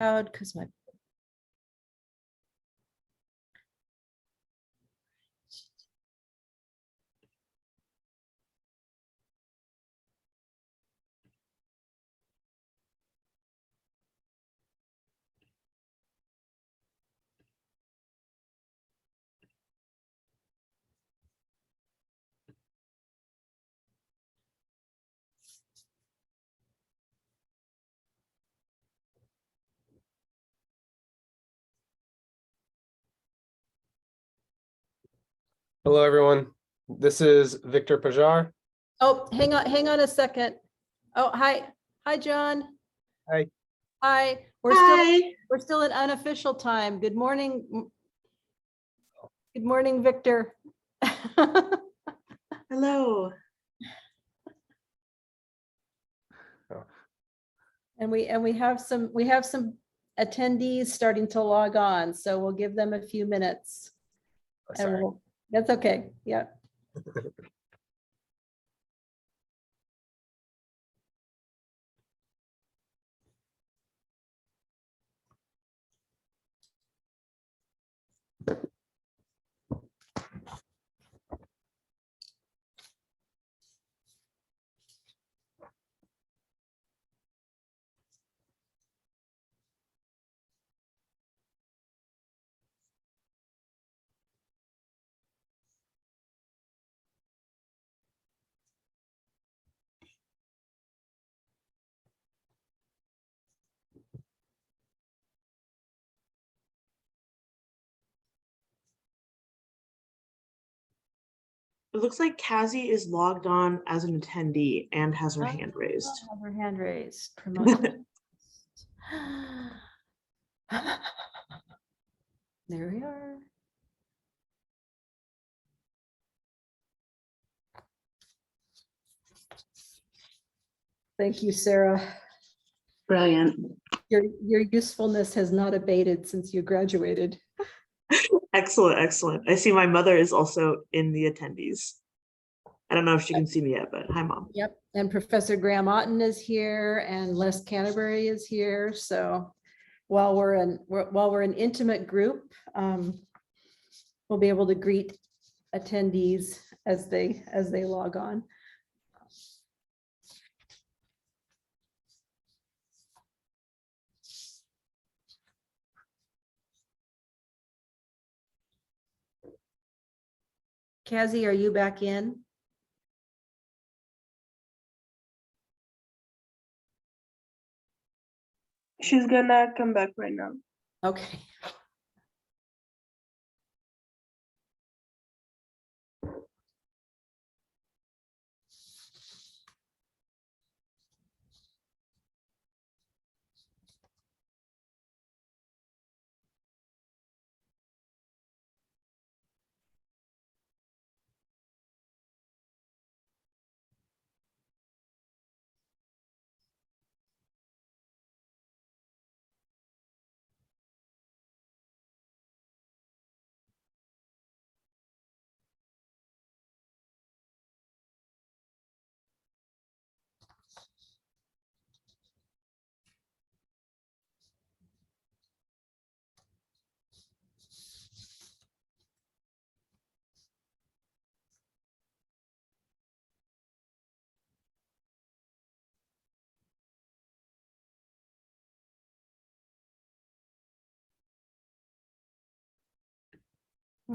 loud because my Hello, everyone. This is Victor Pajar. Oh, hang on a second. Oh, hi, John. Hi. Hi. Hi. We're still in unofficial time. Good morning. Good morning, Victor. Hello. And we have some attendees starting to log on, so we'll give them a few minutes. And Sorry. that's okay. Yeah. It looks like Cazzie is logged on as an attendee and has her hand raised. Have her hand raised. Promote. There we are. Thank you, Sarah. Brilliant. Your usefulness has not abated since you graduated. Excellent, excellent. I see my mother is also in the attendees. I don't know if she can see me yet, but hi, Mom. Yep, and Professor Graham Otten is here, and Les Canterbury is here. So while we're an intimate group, we'll be able to greet attendees as they log on. Cazzie, are you back in? She's gonna come back right now. Okay.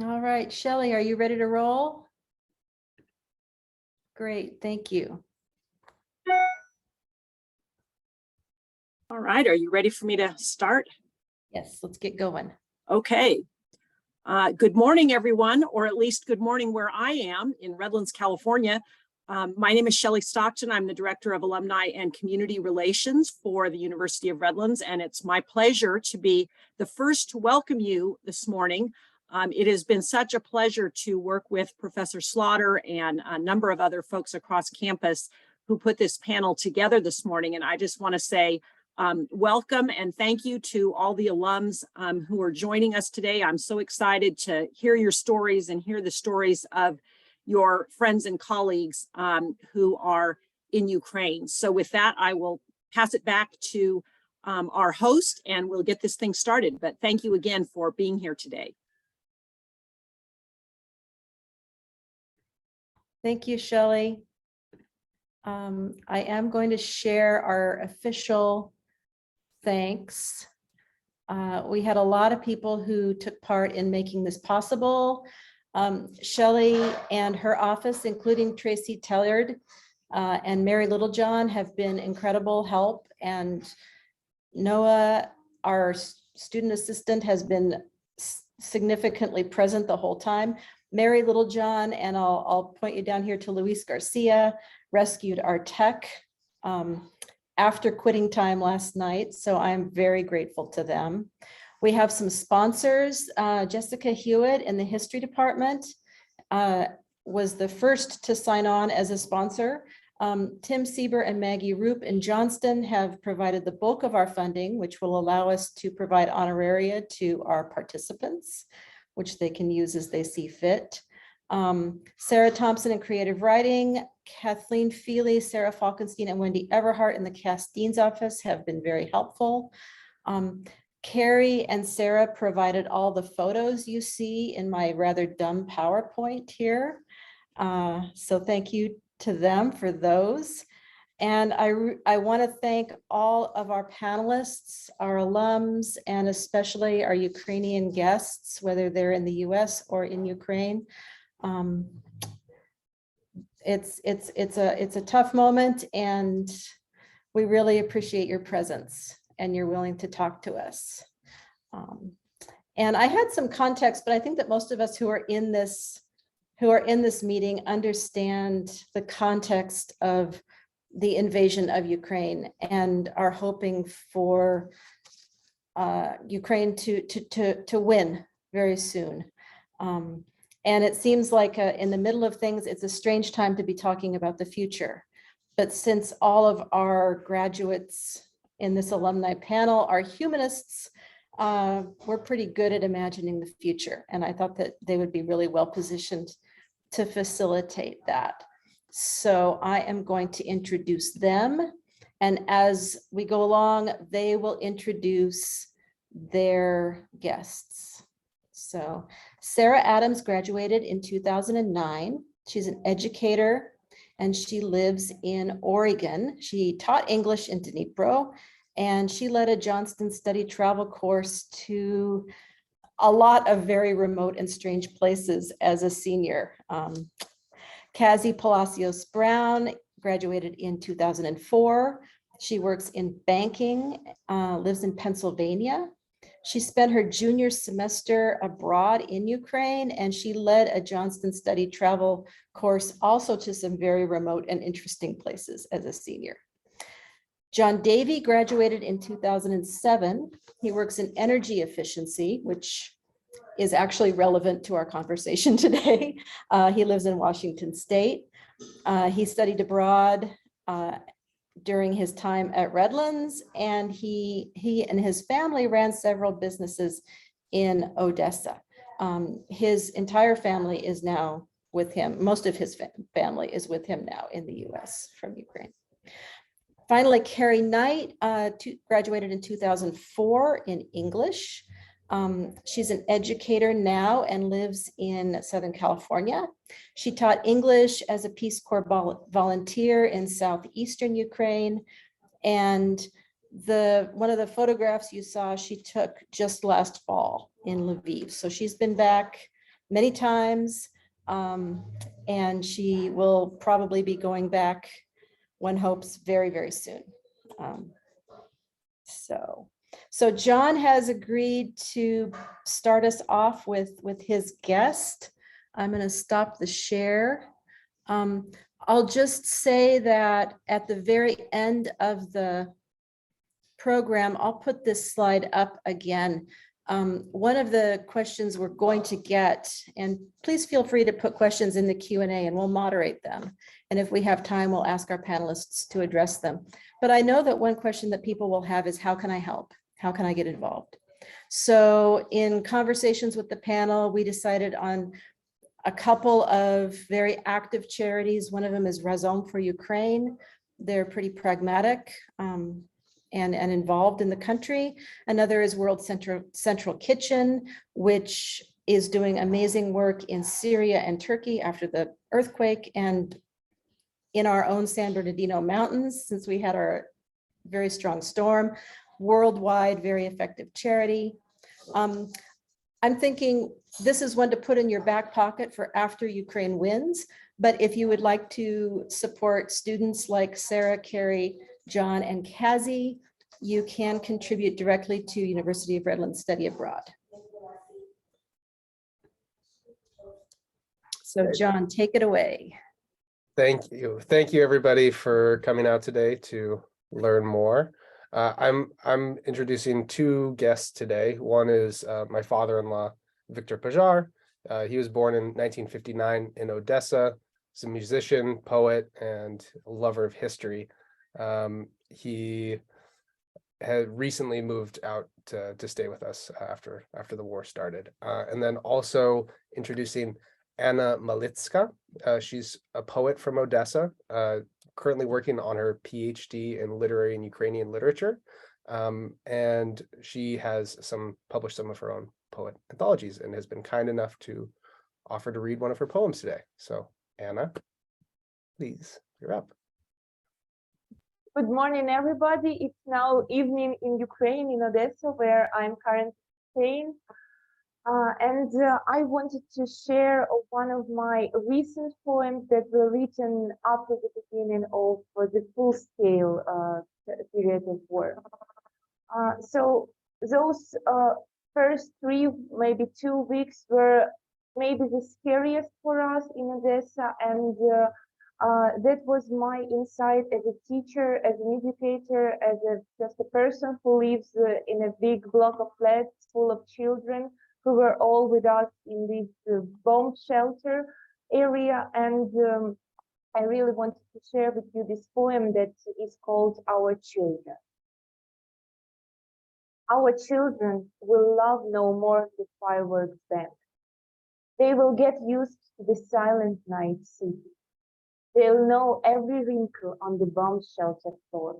All right, Shelley, are you ready to roll? Great, thank you. All right, are you ready for me to start? Yes, let's get going. Okay. Good morning, everyone, or at least good morning where I am in Redlands, California. My name is Shelley Stockton. I'm the Director of Alumni and Community Relations for the University of Redlands, and it's my pleasure to be the first to welcome you this morning. It has been such a pleasure to work with Professor Slaughter and a number of other folks across campus who put this panel together this morning, and I just want to say welcome and thank you to all the alums who are joining us today. I'm so excited to hear your stories and hear the stories of your friends and colleagues who are in Ukraine. So with that, I will pass it back to our host, and we'll get this thing started. But thank you again for being here today. Thank you, Shelley. I am going to share our official thanks. We had a lot of people who took part in making this possible. Shelley and her office, including Tracy Tellard and Mary Littlejohn, have been incredible help. And Noah, our student assistant, has been significantly present the whole time. Mary Littlejohn, and I'll point you down here to Luis Garcia, rescued our tech after quitting time last night. So I'm very grateful to them. We have some sponsors. Jessica Hewitt in the history department was the first to sign on as a sponsor. Tim Sieber and Maggie Roop in Johnston have provided the bulk of our funding, which will allow us to provide honoraria to our participants, which they can use as they see fit. Sarah Thompson in creative writing, Kathleen Feely, Sarah Falkenstein, and Wendy Everhart in the Cass Dean's office have been very helpful. Kerry and Sarah provided all the photos you see in my rather dumb PowerPoint here. So thank you to them for those. And I want to thank all of our panelists, our alums, and especially our Ukrainian guests, whether they're in the US or in Ukraine. It's a tough moment, and we really appreciate your presence and you're willing to talk to us. And I had some context, but I think that most of us who are in this meeting understand the context of the invasion of Ukraine and are hoping for Ukraine to win very soon. And it seems like in the middle of things, it's a strange time to be talking about the future. But since all of our graduates in this alumni panel are humanists, we're pretty good at imagining the future. And I thought that they would be really well positioned to facilitate that. So I am going to introduce them. And as we go along, they will introduce their guests. So Sara Adams graduated in 2009. She's an educator and she lives in Oregon. She taught English in Dnipro, and she led a Johnston study travel course to a lot of very remote and strange places as a senior. Cazzie Brown graduated in 2004. She works in banking, lives in Pennsylvania. She spent her junior semester abroad in Ukraine, and she led a Johnston study travel course also to some very remote and interesting places as a senior. John Davey graduated in 2007. He works in energy efficiency, which is actually relevant to our conversation today. He lives in Washington State. He studied abroad during his time at Redlands, and he and his family ran several businesses in Odessa. His entire family is now with him. Most of his family is with him now in the US from Ukraine. Finally, Kerry Knight graduated in 2004 in English. She's an educator now and lives in Southern California. She taught English as a Peace Corps volunteer in southeastern Ukraine. And one of the photographs you saw, she took just last fall in Lviv. So she's been back many times, and she will probably be going back, one hopes, very, very soon. So John has agreed to start us off with his guest. I'm going to stop the share. I'll just say that at the very end of the program, I'll put this slide up again. One of the questions we're going to get, and please feel free to put questions in the Q&A and we'll moderate them. And if we have time, we'll ask our panelists to address them. But I know that one question that people will have is, how can I help? How can I get involved? So in conversations with the panel, we decided on a couple of very active charities. One of them is Razom for Ukraine. They're pretty pragmatic. and involved in the country. Another is World Central Kitchen, which is doing amazing work in Syria and Turkey after the earthquake, and in our own San Bernardino Mountains, since we had our very strong storm. Worldwide, very effective charity. I'm thinking this is one to put in your back pocket for after Ukraine wins. But if you would like to support students like Sarah, Kerry, John, and Cazzie, you can contribute directly to University of Redlands Study Abroad. So John, take it away. Thank you. Thank you, everybody, for coming out today to learn more. I'm introducing two guests today. One is my father-in-law, Victor Pajar. He was born in 1959 in Odessa. He's a musician, poet, and lover of history. He had recently moved out to stay with us after the war started. And then also introducing Anna Malitska. She's a poet from Odessa, currently working on her PhD in literary and Ukrainian literature. And she has published some of her own poet anthologies and has been kind enough to offer to read one of her poems today. So Anna, please, you're up. Good morning, everybody. It's now evening in Ukraine, in Odessa, where I'm currently staying. And I wanted to share one of my recent poems that were written after the beginning of the full-scale period of war. So those first 3, maybe 2 weeks were maybe the scariest for us in Odessa, and that was my insight as a teacher, as an educator, as just a person who lives in a big block of flats full of children who were all with us in this bomb shelter area. And I really wanted to share with you this poem that is called Our Children. Our children will love no more the fireworks band. They will get used to the silent night city. They'll know every wrinkle on the bomb shelter floor.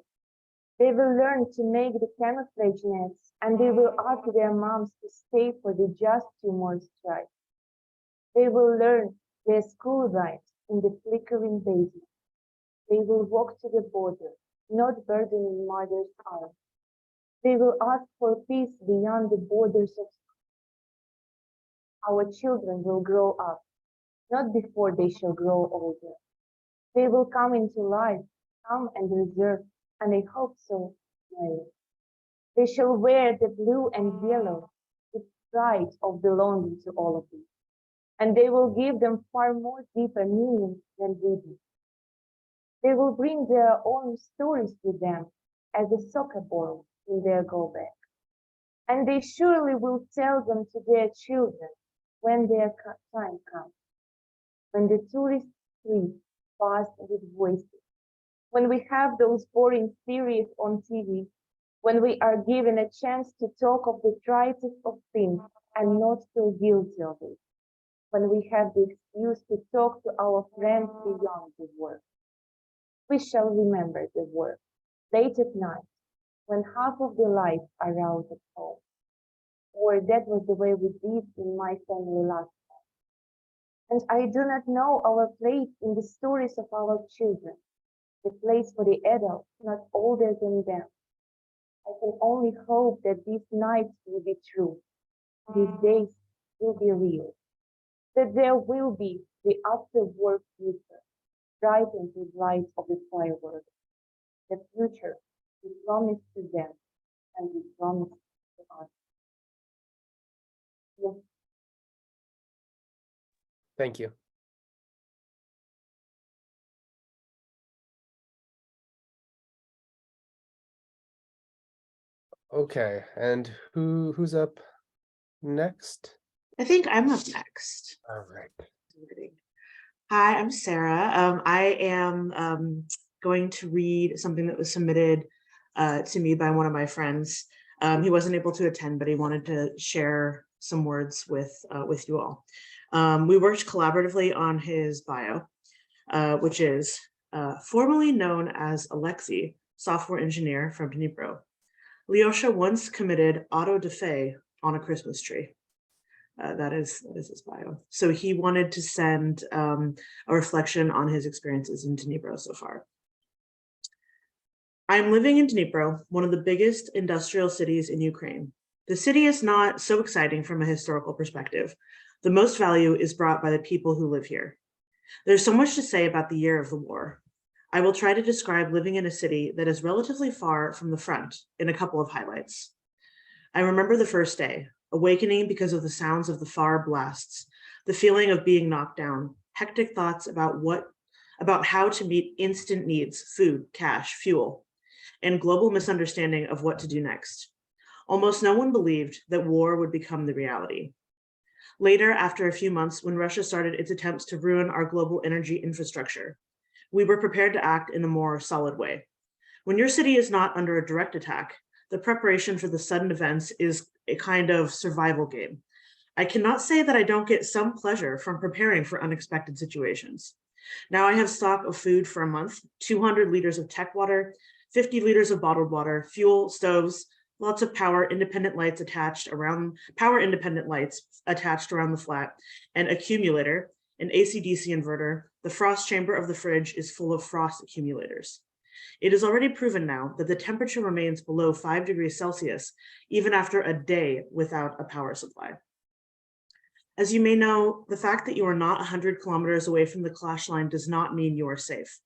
They will learn to make the camouflage nets, and they will ask their moms to stay for the just 2 more strikes. They will learn their school rights in the flickering basement. They will walk to the border, not burdening mother's arms. They will ask for peace beyond the borders of school. Our children will grow up, not before they shall grow older. They will come into life, calm and reserved, and I hope so, brave. They shall wear the blue and yellow, the pride of belonging to all of it. And they will give them far more deeper meaning than we do. They will bring their own stories with them as a soccer ball in their go back. And they surely will tell them to their children when their time comes. When the tourist streets pass with voices. When we have those boring series on TV, when we are given a chance to talk of the trifles of things and not feel guilty of it, when we have the excuse to talk to our friends beyond the work. We shall remember the work late at night, when half of the lights are out at home, or that was the way we did in my family last time. And I do not know our place in the stories of our children, the place for the adults not older than them. I can only hope that these nights will be true, these days will be real, that there will be the after-war future, brightened with light of the fireworks, the future we promised to them and we promised to us. Yes. Thank you. Okay, and who's up next? I think I'm up next. All right. Hi, I'm Sarah. I am going to read something that was submitted to me by one of my friends. He wasn't able to attend, but he wanted to share some words with you all. We worked collaboratively on his bio, which is formerly known as Alexei, software engineer from Dnipro. Lyosha once committed auto da fe on a Christmas tree. That is his bio. So he wanted to send a reflection on his experiences in Dnipro so far. I'm living in Dnipro, one of the biggest industrial cities in Ukraine. The city is not so exciting from a historical perspective. The most value is brought by the people who live here. There's so much to say about the year of the war. I will try to describe living in a city that is relatively far from the front in a couple of highlights. I remember the first day, awakening because of the sounds of the far blasts, the feeling of being knocked down, hectic thoughts about how to meet instant needs, food, cash, fuel, and global misunderstanding of what to do next. Almost no one believed that war would become the reality. Later, after a few months, when Russia started its attempts to ruin our global energy infrastructure, we were prepared to act in a more solid way. When your city is not under a direct attack, the preparation for the sudden events is a kind of survival game. I cannot say that I don't get some pleasure from preparing for unexpected situations. Now I have stock of food for a month, 200 liters of tech water, 50 liters of bottled water, fuel, stoves, lots of power independent lights attached around the flat, an accumulator, an AC/DC inverter. The frost chamber of the fridge is full of frost accumulators. It is already proven now that the temperature remains below 5 degrees Celsius, even after a day without a power supply. As you may know, the fact that you are not 100 kilometers away from the clash line does not mean you are safe.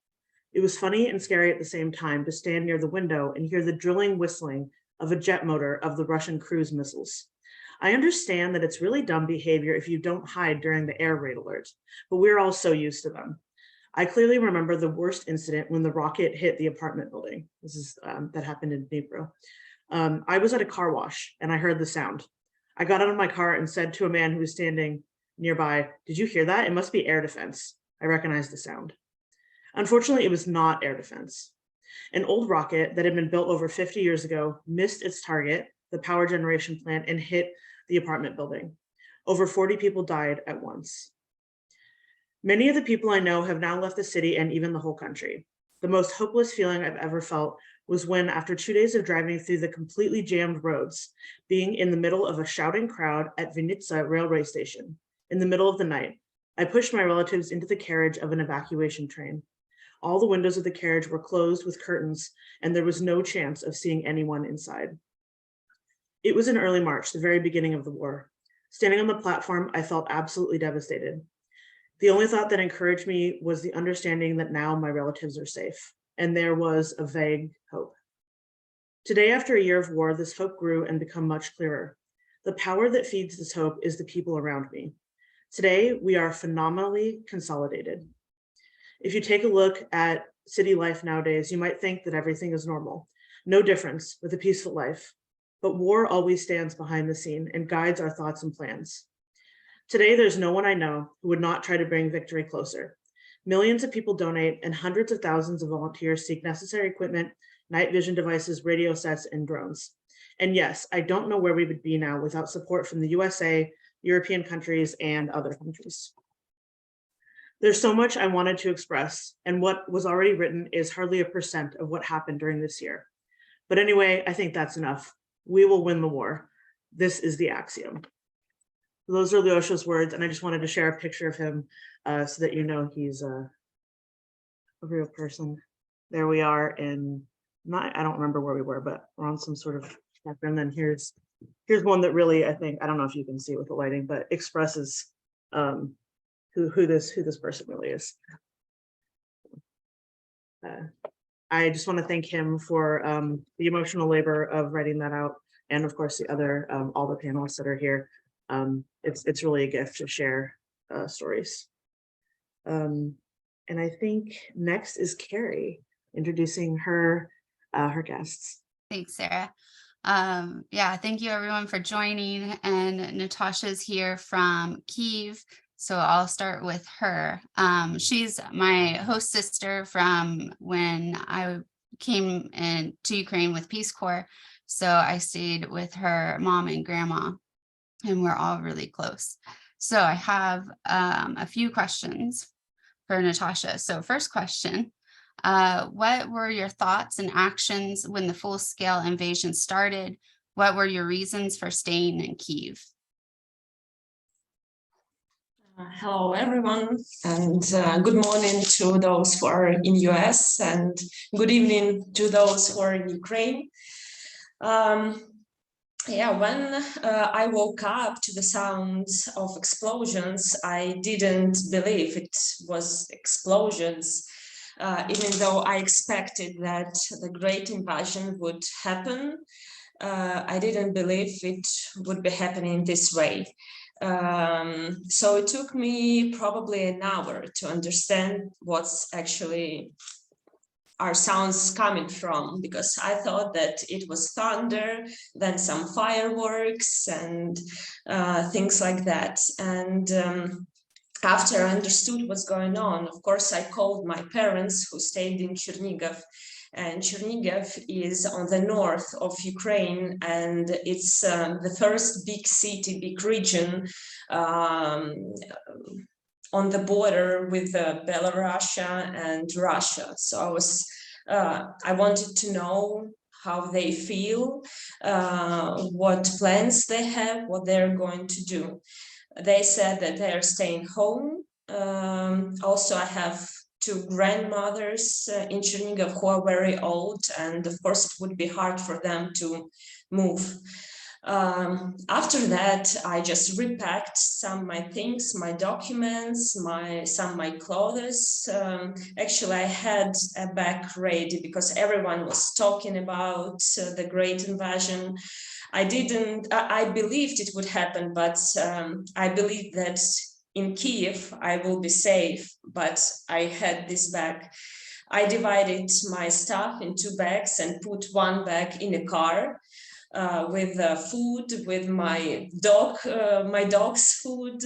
It was funny and scary at the same time to stand near the window and hear the drilling whistling of a jet motor of the Russian cruise missiles. I understand that it's really dumb behavior if you don't hide during the air raid alert, but we're all so used to them. I clearly remember the worst incident when the rocket hit the apartment building. This is that happened in Dnipro. I was at a car wash and I heard the sound. I got out of my car and said to a man who was standing nearby, "Did you hear that? It must be air defense." I recognized the sound. Unfortunately, it was not air defense. An old rocket that had been built over 50 years ago missed its target, the power generation plant, and hit the apartment building. Over 40 people died at once. Many of the people I know have now left the city and even the whole country. The most hopeless feeling I've ever felt was when, after 2 days of driving through the completely jammed roads, being in the middle of a shouting crowd at Vinnytsia railway station, in the middle of the night, I pushed my relatives into the carriage of an evacuation train. All the windows of the carriage were closed with curtains, and there was no chance of seeing anyone inside. It was in early March, the very beginning of the war. Standing on the platform, I felt absolutely devastated. The only thought that encouraged me was the understanding that now my relatives are safe, and there was a vague hope. Today, after a year of war, this hope grew and became much clearer. The power that feeds this hope is the people around me. Today, we are phenomenally consolidated. If you take a look at city life nowadays, you might think that everything is normal, no difference with a peaceful life. But war always stands behind the scene and guides our thoughts and plans. Today, there's no one I know who would not try to bring victory closer. Millions of people donate and hundreds of thousands of volunteers seek necessary equipment, night vision devices, radio sets, and drones. And yes, I don't know where we would be now without support from the USA, European countries, and other countries. There's so much I wanted to express, and what was already written is hardly 1% of what happened during this year. But anyway, I think that's enough. We will win the war. This is the axiom. Those are Lyosha's words, and I just wanted to share a picture of him so that you know he's a real person. There we are in, I don't remember where we were, but we're on some sort of background. And then here's one that really, I think, I don't know if you can see with the lighting, but expresses who this person really is. I just want to thank him for the emotional labor of writing that out, and of course the other all the panelists that are here. It's really a gift to share stories. And I think next is Kerry introducing her guests. Thanks, Sarah. Yeah, thank you everyone for joining. And Natasha's here from Kyiv, so I'll start with her. She's my host sister from when I came to Ukraine with Peace Corps. So I stayed with her mom and grandma, and we're all really close. So I have a few questions for Natasha. So first question, What were your thoughts and actions when the full-scale invasion started? What were your reasons for staying in Kyiv? Hello, everyone, and good morning to those who are in US, and good evening to those who are in Ukraine. When I woke up to the sounds of explosions, I didn't believe it was explosions, even though I expected that the great invasion would happen. I didn't believe it would be happening this way. So it took me probably an hour to understand what's actually our sounds coming from, because I thought that it was thunder, then some fireworks and things like that. And after I understood what's going on, of course, I called my parents who stayed in Chernihiv. And Chernihiv is on the north of Ukraine, and it's the first big city, big region on the border with Belarus and Russia. So I wanted to know how they feel, what plans they have, what they're going to do. They said that they are staying home. Also, I have two grandmothers in Chernihiv who are very old, and of course it would be hard for them to move. After that, I just repacked some of my things, my documents, some of my clothes. Actually, I had a bag ready because everyone was talking about the great invasion. I believed it would happen, but I believed that in Kyiv, I will be safe, but I had this bag. I divided my stuff in two bags and put one bag in a car with food, with my dog's food,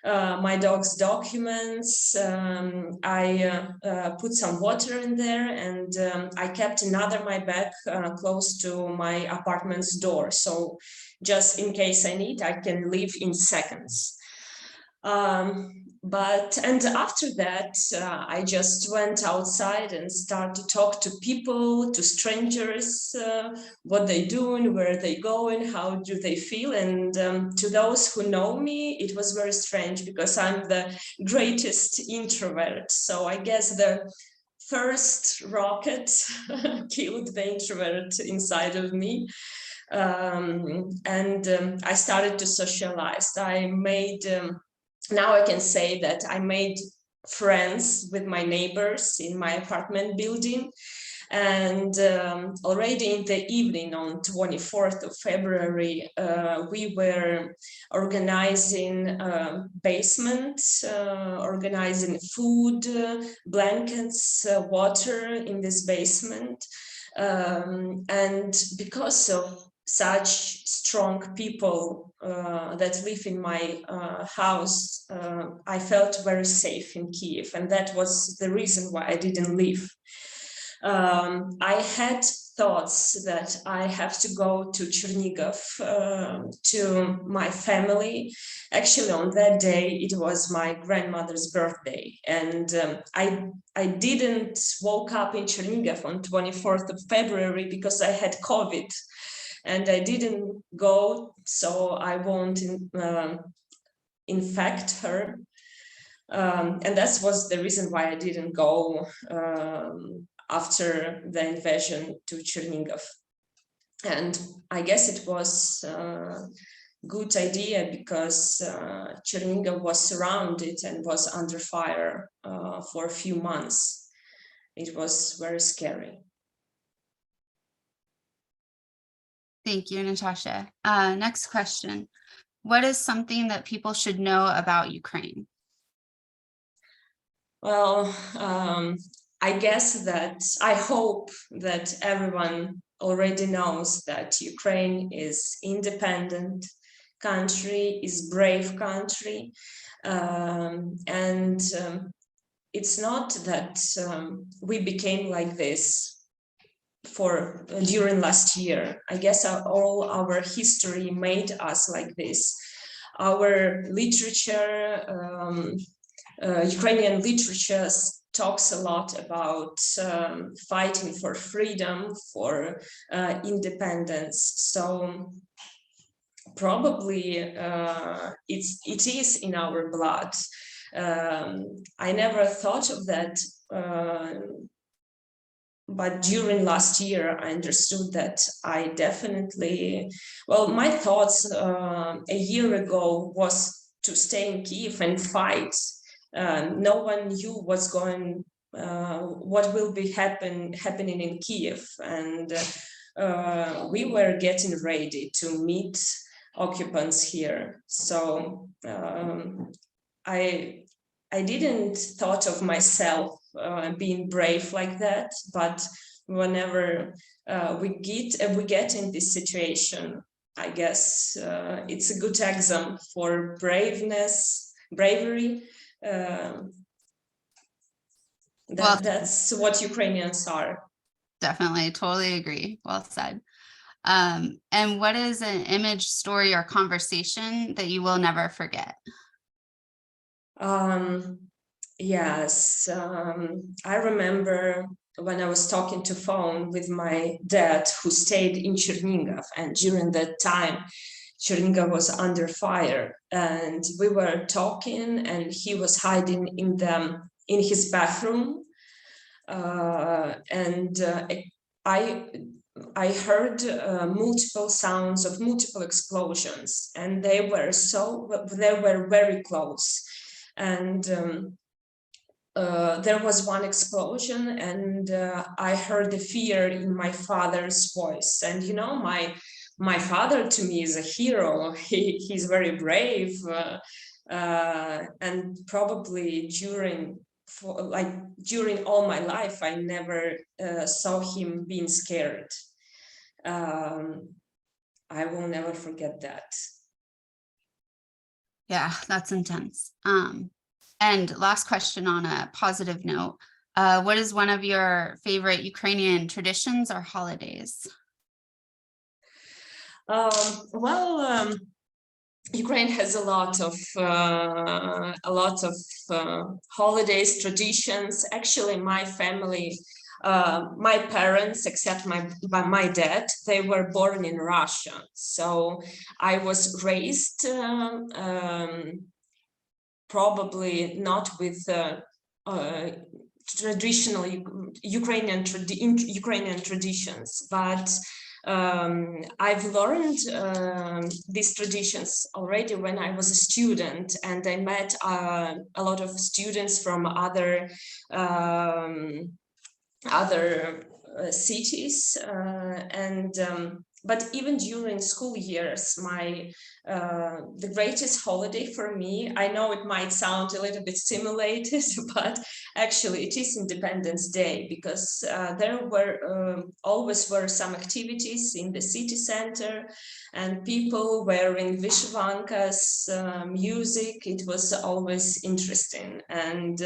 my dog's documents. I put some water in there, and I kept my bag close to my apartment's door. So just in case I need, I can leave in seconds. And after that, I just went outside and started to talk to people, to strangers, what they doing, where they going, how do they feel. And to those who know me, it was very strange because I'm the greatest introvert. So I guess the first rocket killed the introvert inside of me. I started to socialize. I made now I can say that I made friends with my neighbors in my apartment building. And already in the evening on 24th of February, we were organizing basement, organizing food, blankets, water in this basement. And because of such strong people that live in my house, I felt very safe in Kyiv, and that was the reason why I didn't leave. I had thoughts that I have to go to Chernihiv to my family. Actually, on that day, it was my grandmother's birthday, and I didn't woke up in Chernihiv on 24th of February because I had COVID. And I didn't go, so I won't infect her. And that was the reason why I didn't go after the invasion to Chernihiv. And I guess it was a good idea because Chernihiv was surrounded and was under fire for a few months. It was very scary. Thank you, Natasha. Next question. What is something that people should know about Ukraine? Well, I guess that I hope that everyone already knows that Ukraine is independent country, is brave country. It's not that we became like this during last year. I guess all our history made us like this. Our literature, Ukrainian literature talks a lot about fighting for freedom, for independence. So probably it is in our blood. I never thought of that, but during last year, I understood that I definitely, well, my thoughts a year ago was to stay in Kyiv and fight. No one knew what's going, what will be happening in Kyiv, and we were getting ready to meet occupants here. So I didn't thought of myself being brave like that, but whenever we get in this situation, I guess it's a good example for bravery. That's what Ukrainians are. Definitely, totally agree. Well said. And what is an image, story, or conversation that you will never forget? Yes, I remember when I was talking to phone with my dad who stayed in Chernihiv, and during that time Chernihiv was under fire, and we were talking and he was hiding in his bathroom, and I heard multiple sounds of multiple explosions, and they were very close. And there was one explosion, and I heard the fear in my father's voice. And you know, my father to me is a hero. He's very brave, and probably during all my life, I never saw him being scared. I will never forget that. Yeah, that's intense. And last question on a positive note, what is one of your favorite Ukrainian traditions or holidays? Ukraine has a lot of holidays, traditions. Actually, my family, my parents, except my dad, they were born in Russia. So I was raised probably not with traditional Ukrainian traditions, but I've learned these traditions already when I was a student, and I met a lot of students from other cities, but even during school years, the greatest holiday for me, I know it might sound a little bit simulated, but actually it is Independence Day, because there were always were some activities in the city center, and people wearing vyshyvankas, music. It was always interesting. And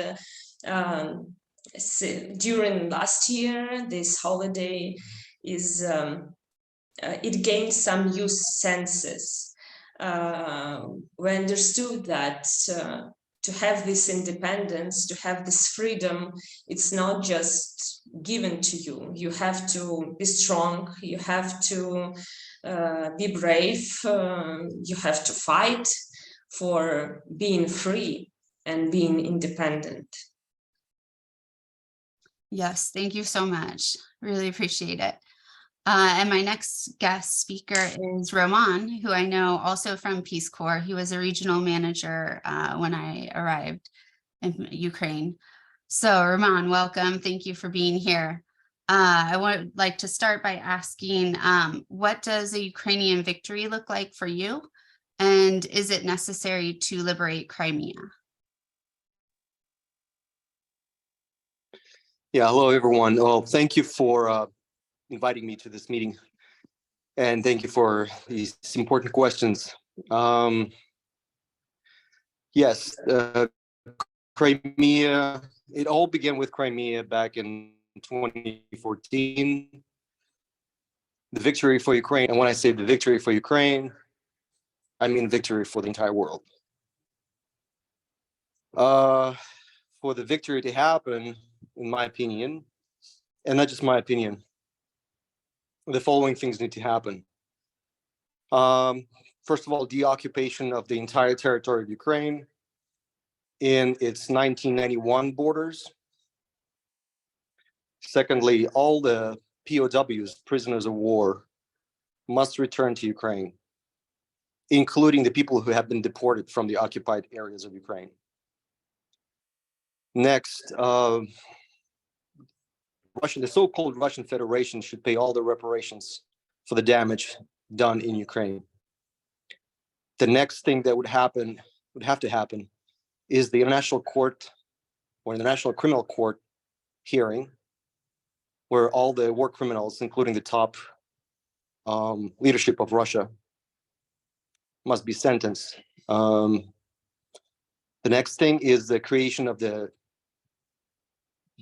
during last year, this holiday is it gained some new senses. We understood that to have this independence, to have this freedom, it's not just given to you. You have to be strong, you have to be brave, you have to fight for being free and being independent. Yes, thank you so much. Really appreciate it. And my next guest speaker is Roman, who I know also from Peace Corps. He was a regional manager when I arrived in Ukraine. So Roman, welcome. Thank you for being here. I would like to start by asking, what does a Ukrainian victory look like for you? And is it necessary to liberate Crimea? Yeah, hello, everyone. Well, thank you for inviting me to this meeting. And thank you for these important questions. Yes, Crimea, it all began with Crimea back in 2014. The victory for Ukraine, and when I say the victory for Ukraine, I mean victory for the entire world. for the victory to happen, in my opinion, and not just my opinion, the following things need to happen. First of all, deoccupation of the entire territory of Ukraine in its 1991 borders. Secondly, all the POWs, prisoners of war, must return to Ukraine, including the people who have been deported from the occupied areas of Ukraine. Next, the so-called Russian Federation should pay all the reparations for the damage done in Ukraine. The next thing that would have to happen, is the International Court or the National Criminal Court hearing, where all the war criminals, including the top leadership of Russia, must be sentenced. The next thing is the creation of the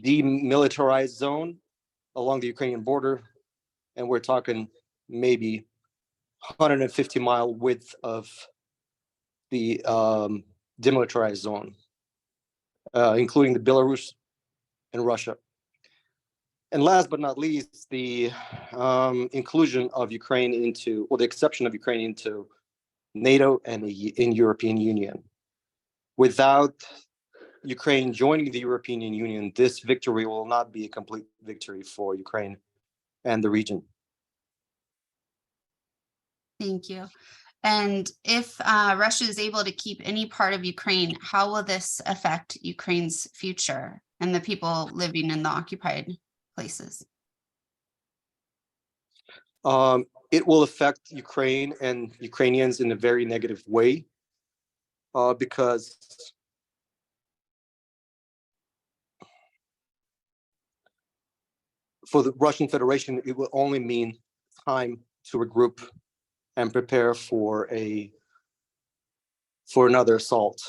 demilitarized zone along the Ukrainian border, and we're talking maybe 150-mile width of the demilitarized zone, including the Belarus and Russia. And last but not least, the inclusion of Ukraine into, or the exception of Ukraine into NATO and in European Union. Without Ukraine joining the European Union, this victory will not be a complete victory for Ukraine and the region. Thank you. And if Russia is able to keep any part of Ukraine, how will this affect Ukraine's future and the people living in the occupied places? It will affect Ukraine and Ukrainians in a very negative way, because for the Russian Federation, it will only mean time to regroup and prepare for another assault.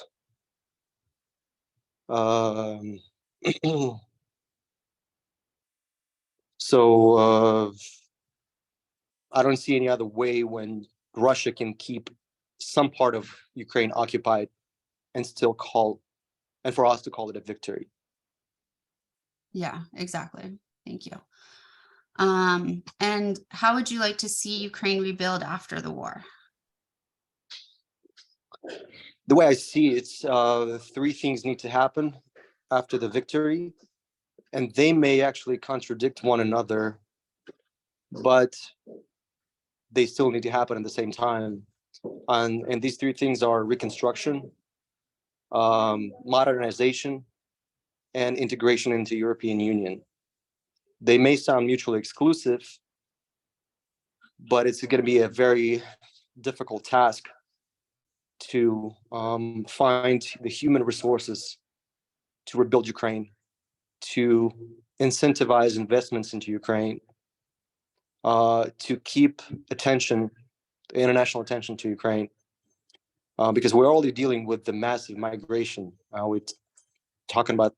So I don't see any other way when Russia can keep some part of Ukraine occupied and still for us to call it a victory. Yeah, exactly. Thank you. And how would you like to see Ukraine rebuild after the war? The way I see it, three things need to happen after the victory, and they may actually contradict one another, but they still need to happen at the same time. And these three things are reconstruction, modernization, and integration into European Union. They may sound mutually exclusive, but it's going to be a very difficult task to find the human resources to rebuild Ukraine, to incentivize investments into Ukraine, to keep international attention to Ukraine, because we're already dealing with the massive migration. We're talking about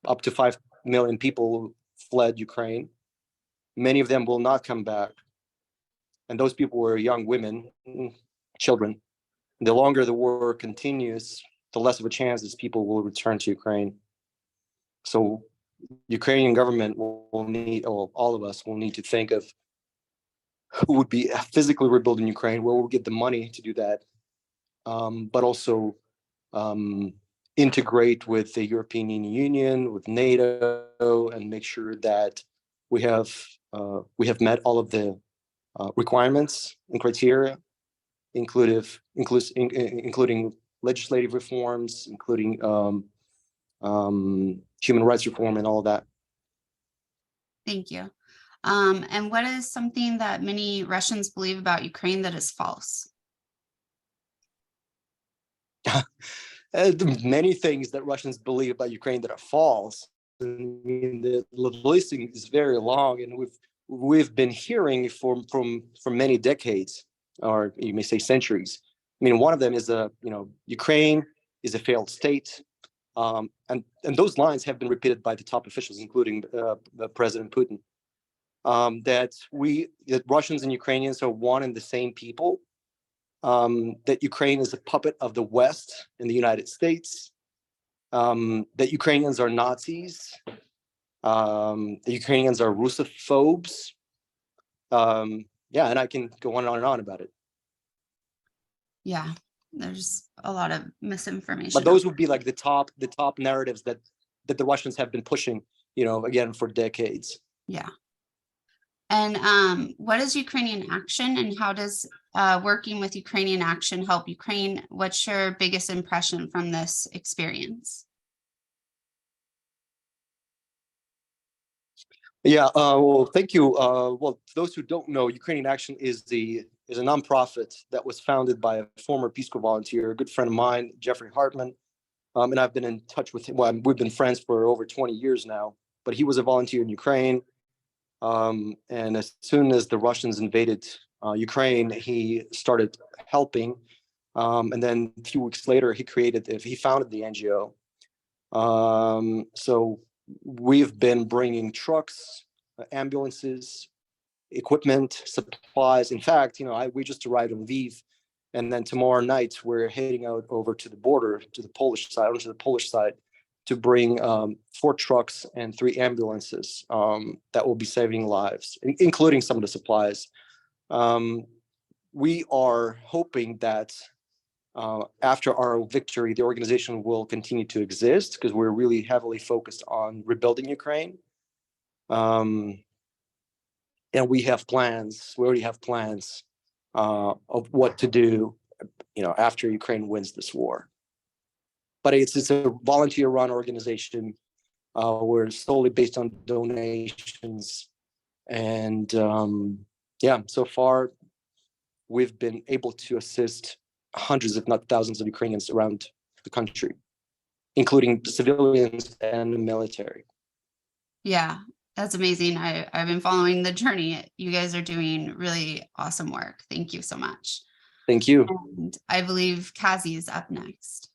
up to 5 million people fled Ukraine. Many of them will not come back. And those people were young women, children. The longer the war continues, the less of a chance these people will return to Ukraine. So Ukrainian government will need, or all of us will need to think of who would be physically rebuilding Ukraine, where we'll get the money to do that, but also integrate with the European Union, with NATO, and make sure that we have met all of the requirements and criteria, including legislative reforms, including human rights reform, and all of that. Thank you. And what is something that many Russians believe about Ukraine that is false? Many things that Russians believe about Ukraine that are false. I mean, the listing is very long, and we've been hearing from many decades, or you may say centuries. I mean, one of them is Ukraine is a failed state, and those lines have been repeated by the top officials, including President Putin. That Russians and Ukrainians are one and the same people. That Ukraine is a puppet of the West and the United States, that Ukrainians are Nazis, the Ukrainians are Russophobes. Yeah, and I can go on and on about it. Yeah, there's a lot of misinformation. But those would be like the top narratives that the Russians have been pushing, again, for decades. Yeah. And what is Ukrainian Action, and how does working with Ukrainian Action help Ukraine? What's your biggest impression from this experience? Yeah, well, thank you. Well, for those who don't know, Ukrainian Action is a nonprofit that was founded by a former Peace Corps volunteer, a good friend of mine, Jeffrey Hartman. And I've been in touch with him. Well, we've been friends for over 20 years now, but he was a volunteer in Ukraine. And as soon as the Russians invaded Ukraine, he started helping. And then a few weeks later, he founded the NGO. So we've been bringing trucks, ambulances, equipment, supplies. In fact, we just arrived in Lviv, and then tomorrow night we're heading out over to the border, to the Polish side, to bring 4 trucks and 3 ambulances that will be saving lives, including some of the supplies. We are hoping that after our victory, the organization will continue to exist, because we're really heavily focused on rebuilding Ukraine. And we have plans. We already have plans of what to do, after Ukraine wins this war. But it's a volunteer-run organization. We're solely based on donations, and so far we've been able to assist hundreds, if not thousands, of Ukrainians around the country, including civilians and the military. Yeah, that's amazing. I've been following the journey. You guys are doing really awesome work. Thank you so much. Thank you. And I believe Cazzie is up next.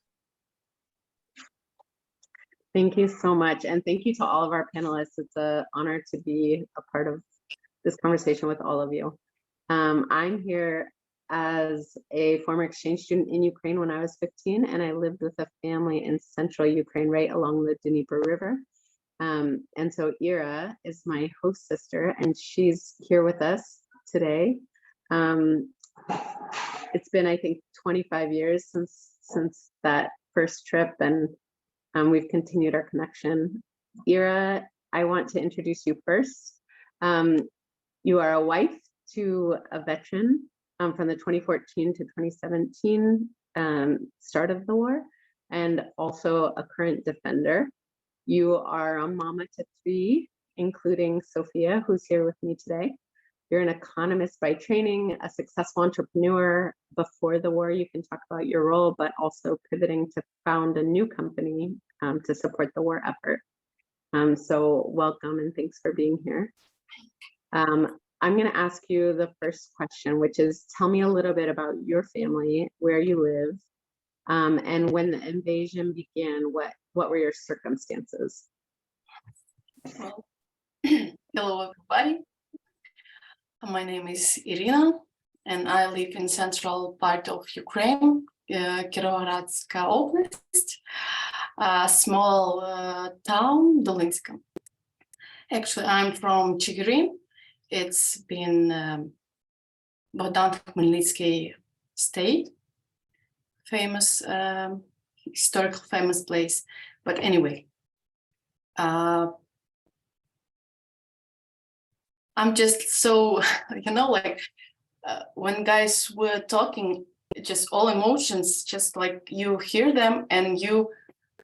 Thank you so much. And thank you to all of our panelists. It's an honor to be a part of this conversation with all of you. I'm here as a former exchange student in Ukraine when I was 15, and I lived with a family in central Ukraine, right along the Dnieper River. And so Ira is my host sister, and she's here with us today. It's been, I think, 25 years since that first trip, and we've continued our connection. Ira, I want to introduce you first. You are a wife to a veteran from the 2014 to 2017 start of the war, and also a current defender. You are a mama to 3, including Sophia, who's here with me today. You're an economist by training, a successful entrepreneur. Before the war, you can talk about your role, but also pivoting to found a new company to support the war effort. So welcome and thanks for being here. I'm going to ask you the first question, which is, tell me a little bit about your family, where you live, and when the invasion began, what were your circumstances? Well, hello, everybody. My name is Irina, and I live in central part of Ukraine, Kirovohradska Oblast, a small town, Dolinska. Actually, I'm from Chigirin. It's been Bogdan Khmelnytsky state, famous, historical famous place. But anyway, I'm just so, when guys were talking, just all emotions, just like you hear them and you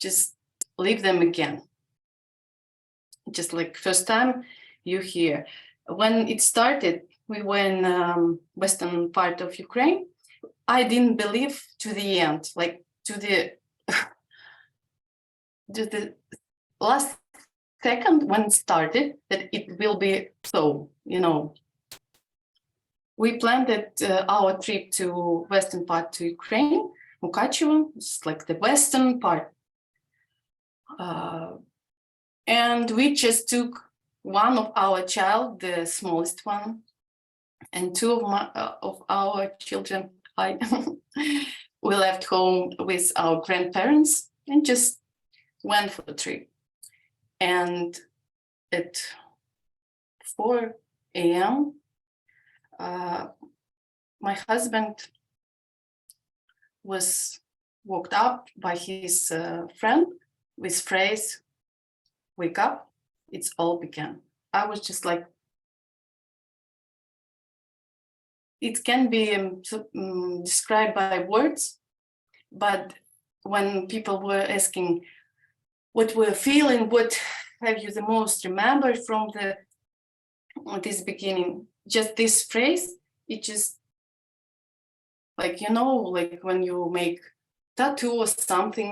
just leave them again. Just like first time you hear. When it started, we were in western part of Ukraine. I didn't believe to the end, like to the last second when it started, that it will be so, We planned our trip to western part to Ukraine, Mukachevo, it's like the western part. And we just took one of our child, the smallest one, and 2 of our children. We left home with our grandparents and just went for the trip. And at 4 a.m., my husband was woke up by his friend with phrase, "Wake up, it's all began." I was just like, it can be described by words, but when people were asking what we're feeling, what have you the most remembered from this beginning, just this phrase, it just like, you know, like when you make tattoo or something,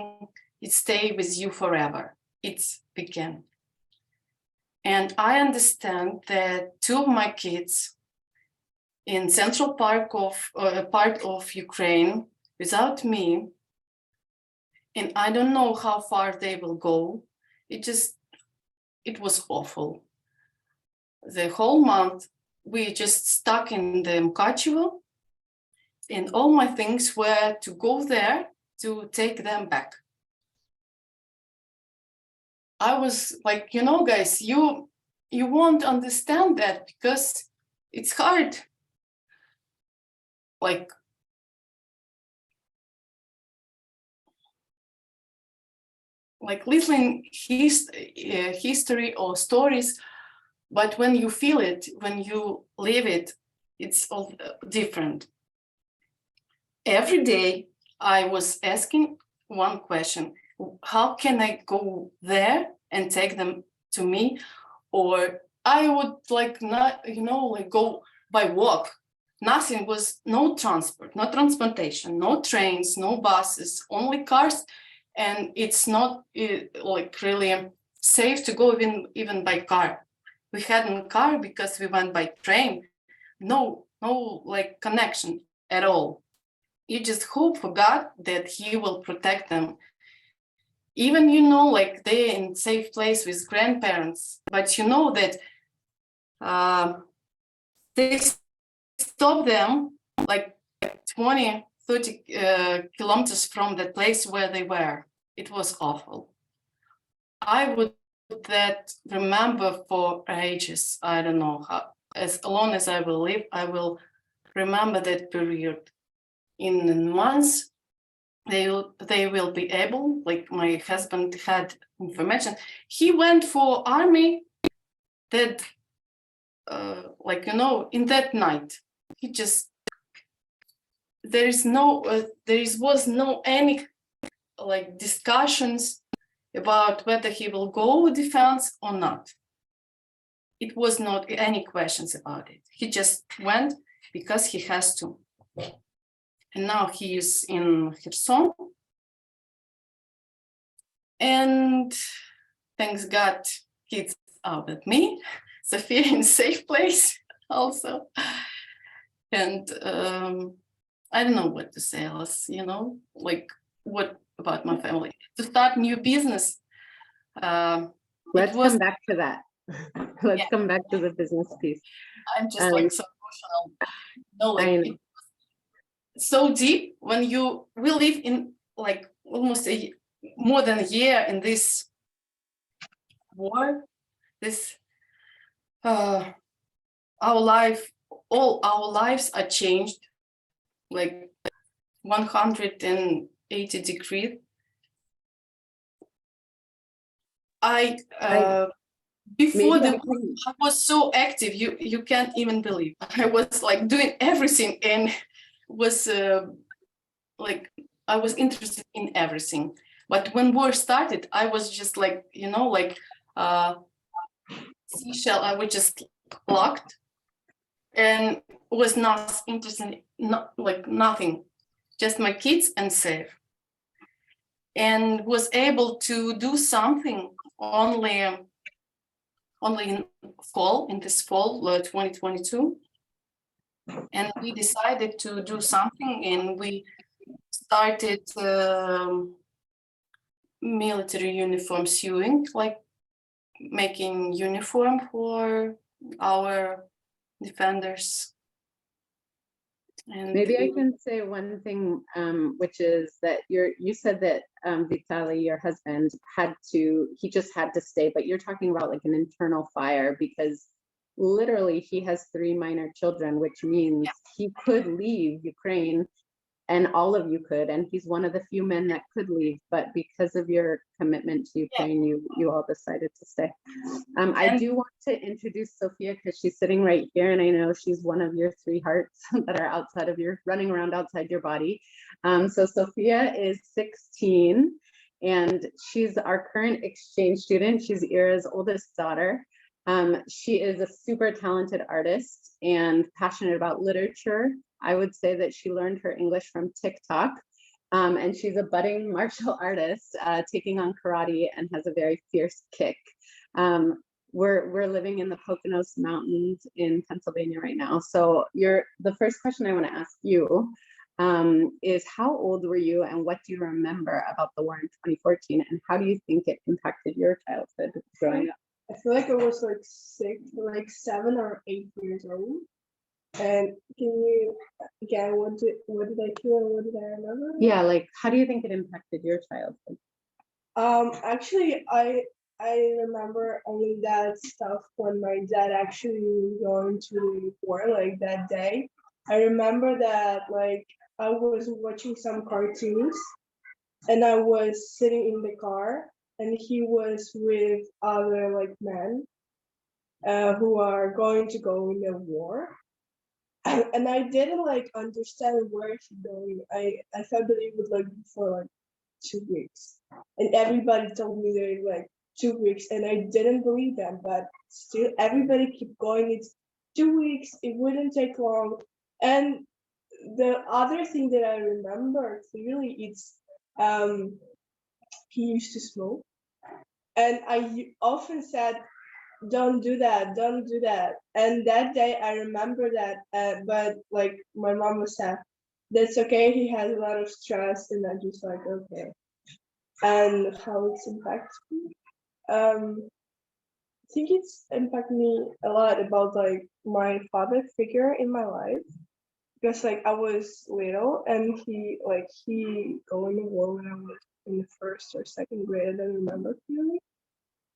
it stay with you forever. It's began. And I understand that 2 of my kids in central part of Ukraine without me, and I don't know how far they will go. It was awful. The whole month we just stuck in the Mukachevo, and all my things were to go there to take them back. I was like, you know, guys, you won't understand that because it's hard. Like, listening history or stories, but when you feel it, when you live it, it's all different. Every day I was asking one question: how can I go there and take them to me? Or I would like not, you know, like go by walk. Nothing was, no transport, no transportation, no trains, no buses, only cars. And it's not like really safe to go even by car. We had a car because we went by train. No like connection at all. You just hope for God that He will protect them. Even, you know, like they're in safe place with grandparents, but you know that they stop them like 20, 30 kilometers from the place where they were. It was awful. I would that remember for ages. I don't know how, as long as I will live, I will remember that period. In months, they will be able, like my husband had information. He went for army that, like, you know, in that night, he just, there was no any like discussions about whether he will go defense or not. It was not any questions about it. He just went because he has to. And now he is in Kherson. And thanks God, kids are with me. Sophia in a safe place also. And I don't know what to say else, you know, like what about my family? To start new business. Let's come back to that. Let's come back to the business piece. I'm just like so emotional. No, like so deep when we live in like almost more than a year in this war. This our life, all our lives are changed like 180 degrees. Before the war, I was so active, you can't even believe. I was like doing everything and was like I was interested in everything. But when war started, I was just like, you know, like seashell, I was just locked and was not interested, not like nothing, just my kids and safe. And was able to do something only in this fall 2022. And we decided to do something, and we started military uniform sewing, like making uniform for our defenders. And Maybe I can say one thing, which is that you said that Vitaly, your husband, he just had to stay, but you're talking about like an internal fire because literally he has 3 minor children, which means he could leave Ukraine and all of you could, and he's one of the few men that could leave, but because of your commitment to Ukraine, you all decided to stay. I do want to introduce Sophia because she's sitting right here, and I know she's one of your 3 hearts that are running around outside your body. So Sophia is 16, and she's our current exchange student. She's Ira's oldest daughter. She is a super talented artist and passionate about literature. I would say that she learned her English from TikTok, and she's a budding martial artist, taking on karate and has a very fierce kick. We're living in the Poconos Mountains in Pennsylvania right now. So the first question I want to ask you is how old were you and what do you remember about the war in 2014 and how do you think it impacted your childhood growing up? I feel like I was like 7 or 8 years old. And can you again, what did I feel and what did I remember? Yeah, like how do you think it impacted your childhood? Actually, I remember only that stuff when my dad actually was going to the war, like that day. I remember that like I was watching some cartoons and I was sitting in the car and he was with other like men who are going to go in the war. And I didn't like understand where he's going. I thought that it would like be for like 2 weeks. And everybody told me they like 2 weeks and I didn't believe them, but still everybody kept going. It's 2 weeks, it wouldn't take long. And the other thing that I remember clearly it's he used to smoke. And I often said, don't do that. And that day I remember that, but like my mom was sad. That's okay, he has a lot of stress, and I just like, okay. And how it's impacted me? I think it's impacted me a lot about like my father figure in my life. Because like I was little and he going to war when I was in the 1st or 2nd grade, I don't remember clearly.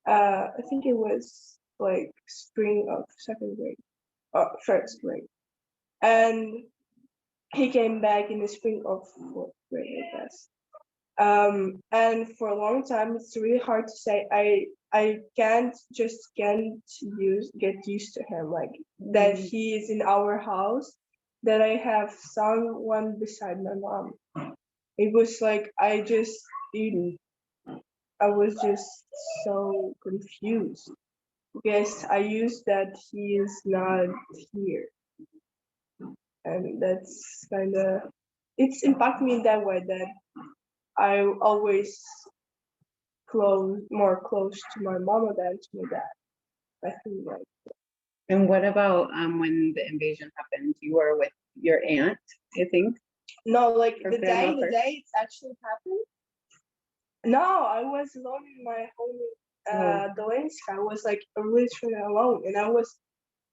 I think it was like spring of 2nd grade, 1st grade. And he came back in the spring of 4th grade, I guess. And for a long time, it's really hard to say. I can't get used to him, like that he is in our house, that I have someone beside my mom. It was like, I was just so confused because I used that he is not here. And that's kind of, it's impacted me in that way that I always more close to my mama than to my dad. I think like. And what about when the invasion happened? You were with your aunt, I think? No, like Or the day grandmother? it's actually happened. No, I was alone in my home Dolensk. I was like literally alone, and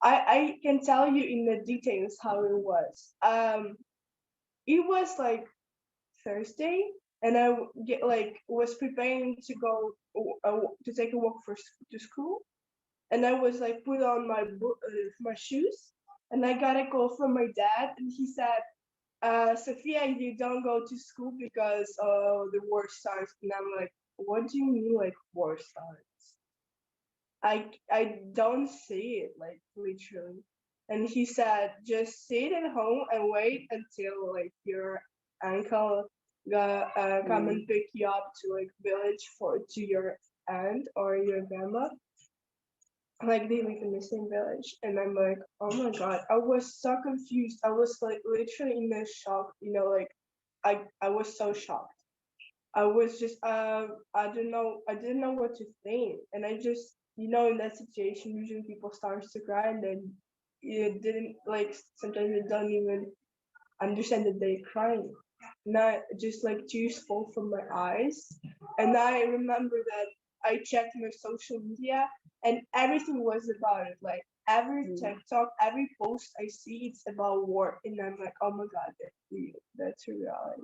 I can tell you in the details how it was. It was like Thursday, and I was preparing to go to take a walk to school, and I was like put on my shoes, and I got a call from my dad, and he said, Sophia, you don't go to school because the war starts. And I'm like, what do you mean like war starts? I don't see it, like literally. And he said, just sit at home and wait until like your uncle come and pick you up to like village to your aunt or your grandma. Like they live in the same village, and I'm like, oh my god, I was so confused. I was like literally in a shock, like I was so shocked. I was just I didn't know what to think, and I just in that situation usually people start to cry, and then you didn't like sometimes they don't even understand that they're crying. And I just like tears fall from my eyes, and I remember that I checked my social media and everything was about it. Like every TikTok, every post I see, it's about war, and I'm like, oh my God, that's real. That's a reality.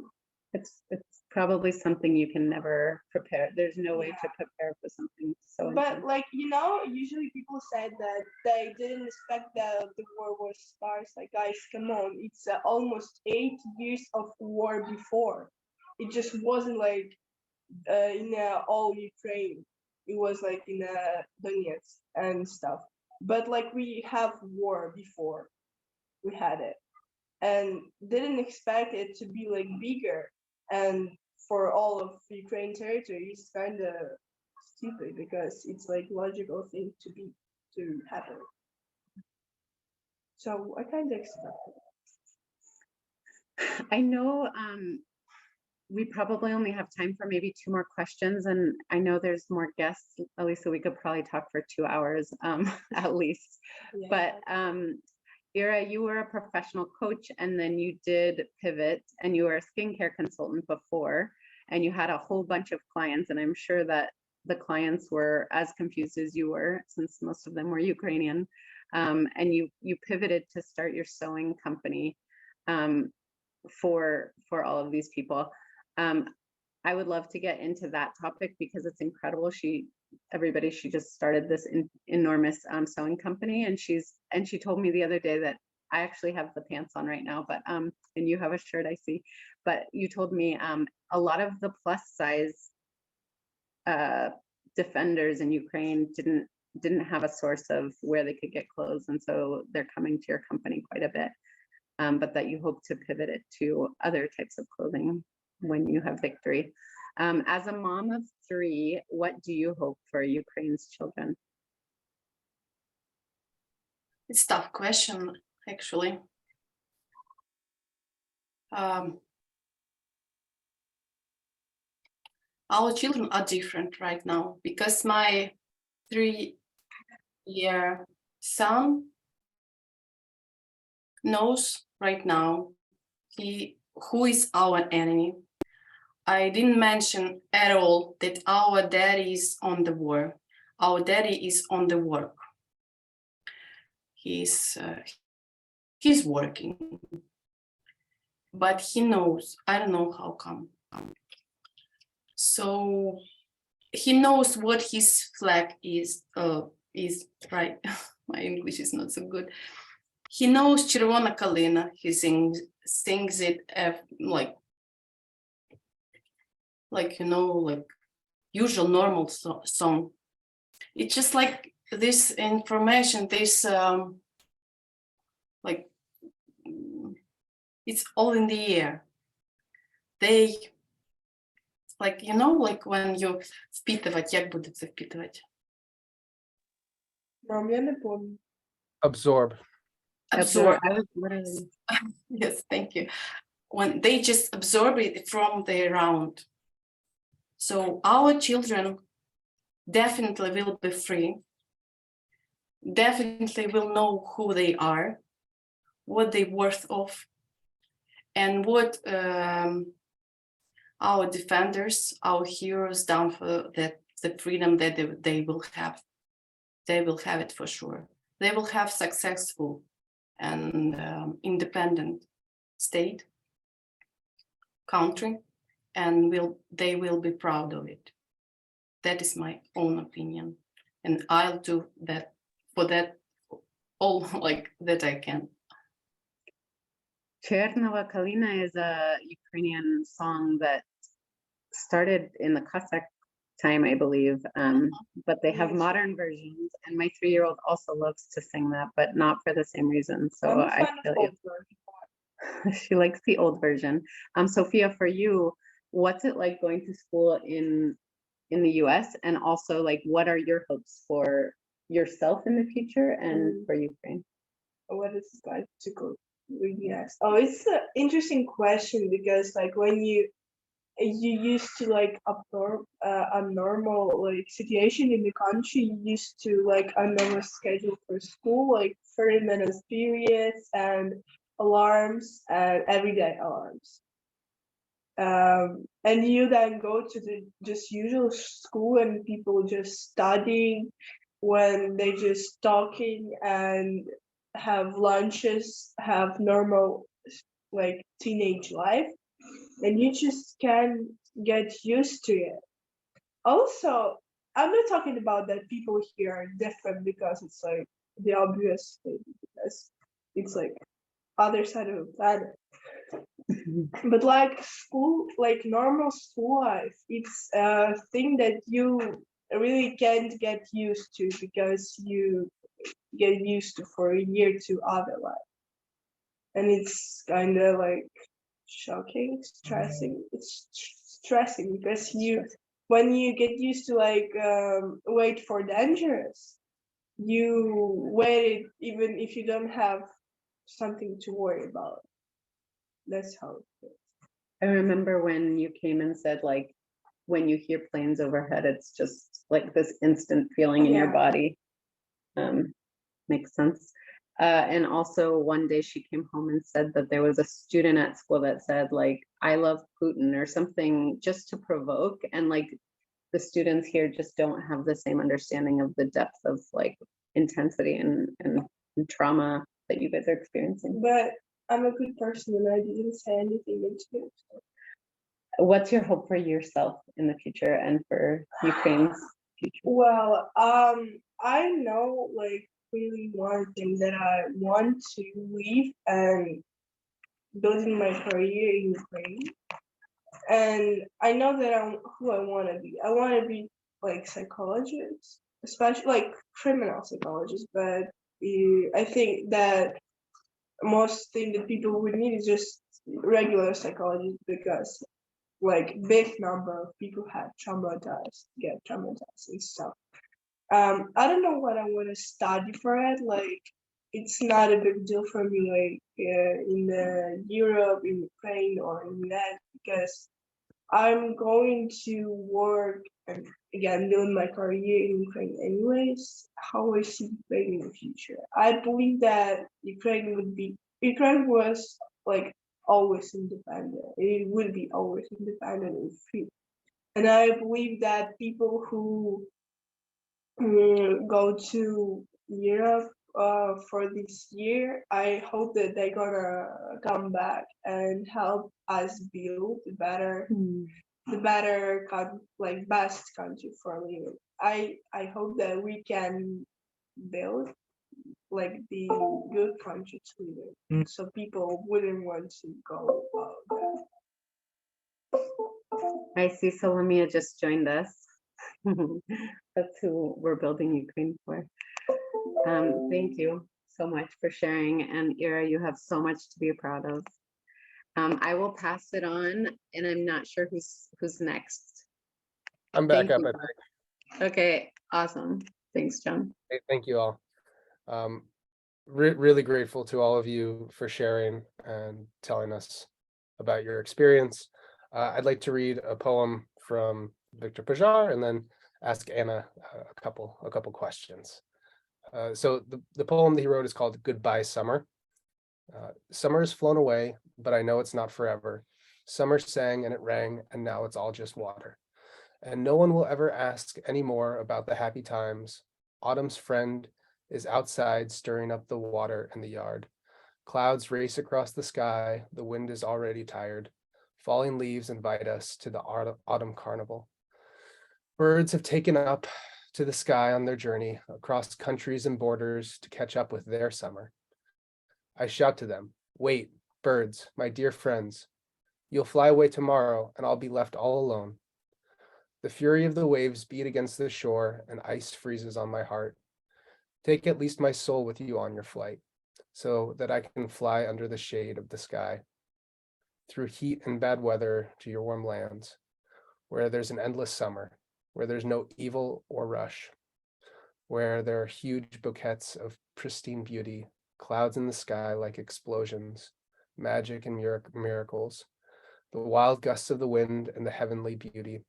It's probably something you can never prepare. There's no way to prepare for something so But intense. like, you know, usually people said that they didn't expect that the war would start. Like, guys, come on, it's almost 8 years of war before. It just wasn't like in all Ukraine. It was like in Donetsk and stuff. But like we have war before we had it, and didn't expect it to be like bigger. And for all of Ukraine territory, it's kind of stupid because it's like logical thing to happen. So I kind of expected. I know we probably only have time for maybe 2 more questions, and I know there's more guests. Alisa, we could probably talk for 2 hours at least. Yeah. But Ira, you were a professional coach, and then you did pivot, and you were a skincare consultant before, and you had a whole bunch of clients, and I'm sure that the clients were as confused as you were, since most of them were Ukrainian. And you pivoted to start your sewing company for all of these people. I would love to get into that topic because it's incredible. She just started this enormous sewing company, and she told me the other day that I actually have the pants on right now, but and you have a shirt, I see, but you told me a lot of the plus size defenders in Ukraine didn't have a source of where they could get clothes, and so they're coming to your company quite a bit, but that you hope to pivot it to other types of clothing when you have victory. As a mom of 3, what do you hope for Ukraine's children? It's a tough question, actually. Our children are different right now because my 3-year son knows right now who is our enemy. I didn't mention at all that our daddy is on the war. Our daddy is on the work. He's working, but he knows. I don't know how come. So he knows what his flag is right. My English is not so good. He knows Червона Калина. He sings it like you know, like usual normal song. It's just like this information, this like it's all in the air. They like, you know, like when you впитывать, як буде це впитывать? Мам, я не помню. Absorb. Absorb. I was literally... Yes, thank you. When they just absorb it from the around. So our children definitely will be free, definitely will know who they are, what they're worth of, and what our defenders, our heroes done for that, the freedom that they will have. They will have it for sure. They will have successful and independent state, country, and they will be proud of it. That is my own opinion, and I'll do that for that all like that I can. Chernova Kalina is a Ukrainian song that started in the Cossack time, I believe, but they have modern versions, and my 3-year-old also loves to sing that, but not for the same reason. So I feel you. She likes the old version. Sophia, for you, what's it like going to school in the US, and also like what are your hopes for yourself in the future and for Ukraine? What is it like to go? Yes. Oh, it's an interesting question because like when you used to like absorb a normal like situation in the country, you used to like a normal schedule for school, like 30 minutes periods and alarms and everyday alarms. And you then go to the just usual school and people just studying when they just talking and have lunches, have normal like teenage life, and you just can't get used to it. Also, I'm not talking about that people here are different because it's like the obvious thing, because it's like other side of the planet. But like school, like normal school life, it's a thing that you really can't get used to because you get used to for a year to other life. And it's kind of like shocking, stressing. It's stressing because when you get used to like wait for dangerous, you wait even if you don't have something to worry about. That's how it feels. I remember when you came and said, like, when you hear planes overhead, it's just like this instant feeling in your Yeah. body. Makes sense. And also one day she came home and said that there was a student at school that said, like, I love Putin or something, just to provoke. And like the students here just don't have the same understanding of the depth of like intensity and trauma that you guys are experiencing. But I'm a good person and I didn't say anything into it. What's your hope for yourself in the future and for Ukraine's future? Well, I know like really one thing that I want to leave and building my career in Ukraine. And I know that I'm who I want to be. I want to be like psychologist, especially like criminal psychologist. But I think that most thing that people would need is just regular psychologist because like big number of people get traumatized and stuff. I don't know what I want to study for it. Like, it's not a big deal for me, like in Europe, in Ukraine, or in that, because I'm going to work and again build my career in Ukraine anyways. How I see Ukraine in the future, I believe that Ukraine was like always independent. It will be always independent and free. And I believe that people who go to Europe for this year, I hope that they're gonna come back and help us build the better like best country for living. I hope that we can build like the good country to live in, so people wouldn't want to go out there. I see Salomia just joined us. That's who we're building Ukraine for. Thank you so much for sharing. And Ira, you have so much to be proud of. I will pass it on, and I'm not sure who's next. I'm back Thank up, you. I think. Okay, awesome. Thanks, John. Hey, thank you all. Really grateful to all of you for sharing and telling us about your experience. I'd like to read a poem from Victor Pajar and then ask Anna a couple questions. So the poem that he wrote is called Goodbye Summer. Summer has flown away, but I know it's not forever. Summer sang and it rang, and now it's all just water. And no one will ever ask any more about the happy times. Autumn's friend is outside stirring up the water in the yard. Clouds race across the sky, the wind is already tired. Falling leaves invite us to the autumn carnival. Birds have taken up to the sky on their journey across countries and borders to catch up with their summer. I shout to them, wait, birds, my dear friends. You'll fly away tomorrow and I'll be left all alone. The fury of the waves beat against the shore and ice freezes on my heart. Take at least my soul with you on your flight, so that I can fly under the shade of the sky, through heat and bad weather to your warm lands, where there's an endless summer, where there's no evil or rush, where there are huge bouquets of pristine beauty, clouds in the sky like explosions, magic and miracles, the wild gusts of the wind and the heavenly beauty,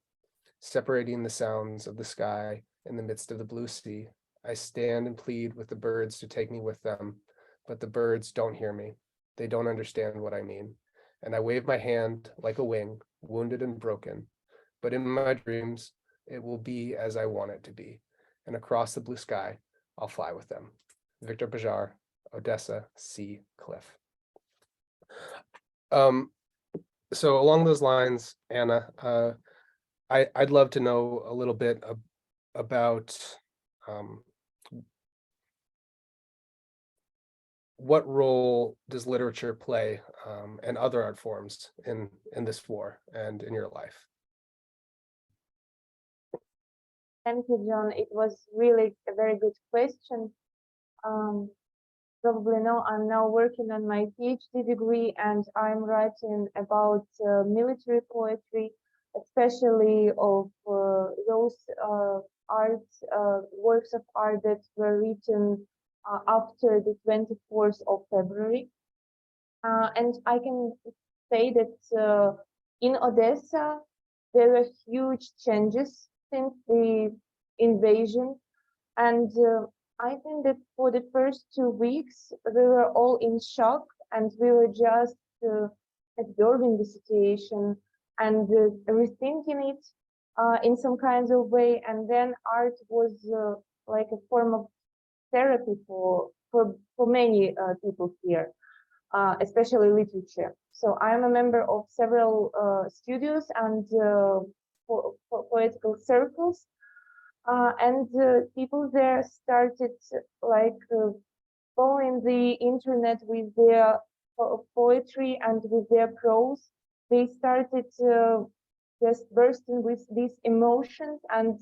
separating the sounds of the sky in the midst of the blue sea. I stand and plead with the birds to take me with them, but the birds don't hear me. They don't understand what I mean. And I wave my hand like a wing, wounded and broken. But in my dreams, it will be as I want it to be. and across the blue sky, I'll fly with them. Victor Pajar, Odessa Sea Cliff. So along those lines, Anna, I'd love to know a little bit about what role does literature play and other art forms in this war and in your life? Thank you, John. It was really a very good question. Probably know I'm now working on my PhD degree, and I'm writing about military poetry, especially of those works of art that were written after the 24th of February. And I can say that in Odessa, there were huge changes since the invasion. And I think that for the first 2 weeks, we were all in shock, and we were just absorbing the situation and rethinking it in some kinds of way. And then art was like a form of therapy for many people here, especially literature. So I'm a member of several studios and poetical circles. And people there started like following the internet with their poetry and with their prose. They started just bursting with these emotions, and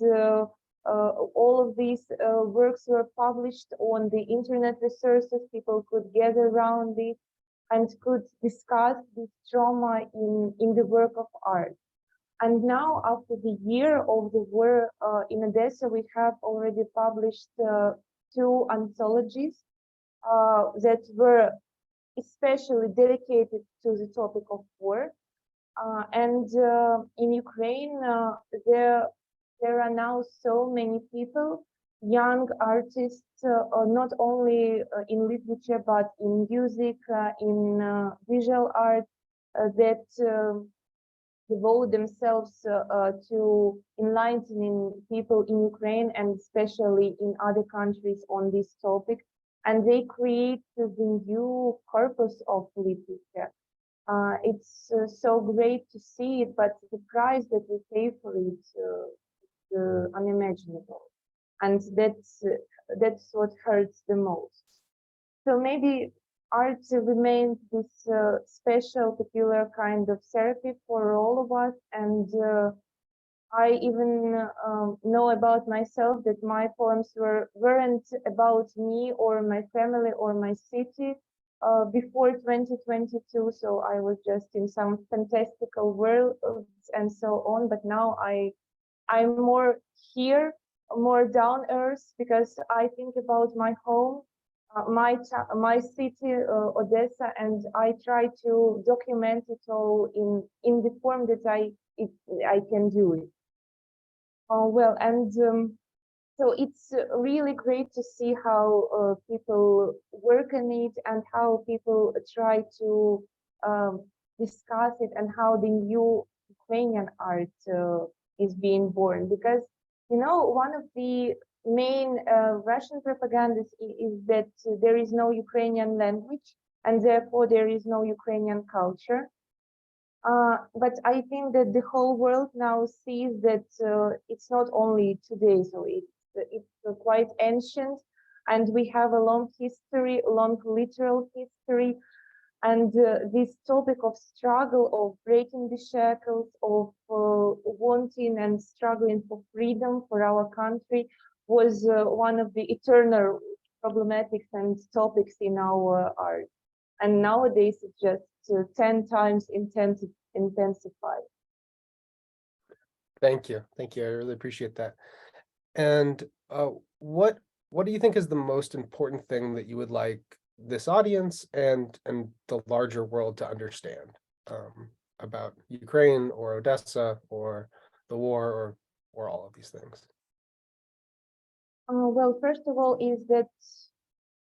all of these works were published on the internet resources. People could gather around it and could discuss this trauma in the work of art. And now, after the year of the war in Odessa, we have already published 2 anthologies that were especially dedicated to the topic of war. And in Ukraine, there are now so many people, young artists, not only in literature, but in music, in visual art, that devote themselves to enlightening people in Ukraine and especially in other countries on this topic. And they create the new corpus of literature. It's so great to see it, but the price that we pay for it is unimaginable. And that's what hurts the most. So maybe art remains this special, peculiar kind of therapy for all of us. And I even know about myself that my poems weren't about me or my family or my city before 2022. So I was just in some fantastical world and so on. But now I'm more here, more down earth, because I think about my home, my city, Odessa, and I try to document it all in the form that I can do it. Well, and so it's really great to see how people work on it and how people try to discuss it, and how the new Ukrainian art is being born. Because, you know, one of the main Russian propaganda is that there is no Ukrainian language, and therefore there is no Ukrainian culture. But I think that the whole world now sees that it's not only today, so it's quite ancient, and we have a long history, long literal history. And this topic of struggle, of breaking the shackles, of wanting and struggling for freedom for our country was one of the eternal problematics and topics in our art. And nowadays it's just 10 times intensified. Thank you. I really appreciate that. And what do you think is the most important thing that you would like this audience and the larger world to understand about Ukraine or Odessa or the war or all of these things? Well, first of all, is that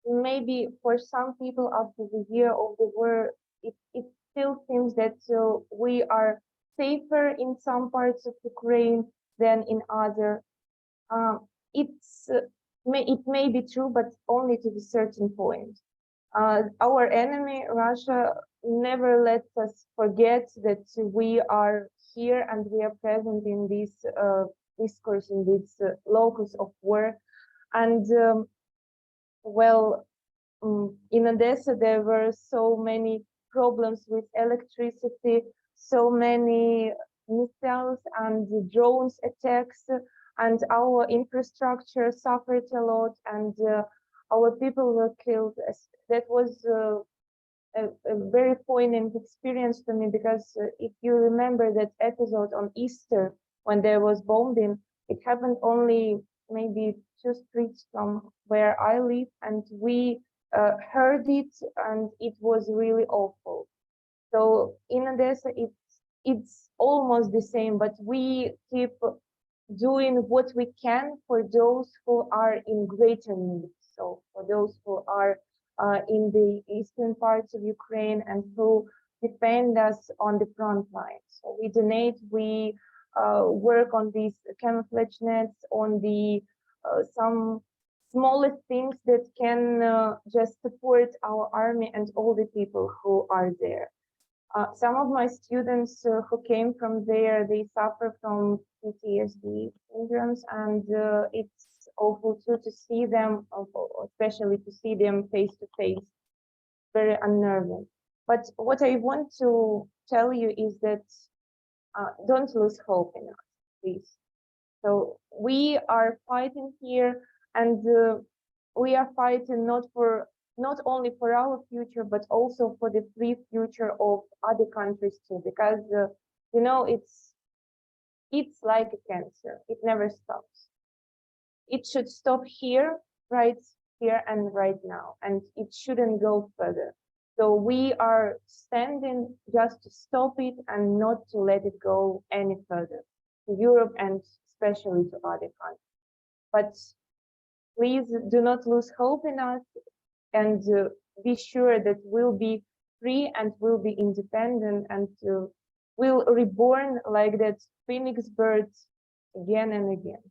maybe for some people after the year of the war, it still seems that we are safer in some parts of Ukraine than in other. it may be true, but only to a certain point. Our enemy, Russia, never lets us forget that we are here and we are present in this discourse, in this locus of war. And in Odessa, there were so many problems with electricity, so many missiles and drones attacks, and our infrastructure suffered a lot, and our people were killed. That was a very poignant experience for me, because if you remember that episode on Easter when there was bombing, it happened only maybe 2 streets from where I live, and we heard it, and it was really awful. So in Odessa, it's almost the same, but we keep doing what we can for those who are in greater need. So for those who are in the eastern parts of Ukraine and who defend us on the front line. So we donate, we work on these camouflage nets, on the some smallest things that can just support our army and all the people who are there. Some of my students who came from there, they suffer from PTSD syndromes, and it's awful too to see them, especially to see them face to face, very unnerving. But what I want to tell you is that don't lose hope in us, please. So we are fighting here, and we are fighting not only for our future, but also for the free future of other countries too, because you know, it's like a cancer. It never stops. It should stop here, right here and right now, and it shouldn't go further. So we are standing just to stop it and not to let it go any further to Europe and especially to other countries. But please do not lose hope in us, and be sure that we'll be free and we'll be independent, and we'll reborn like that phoenix bird again and again.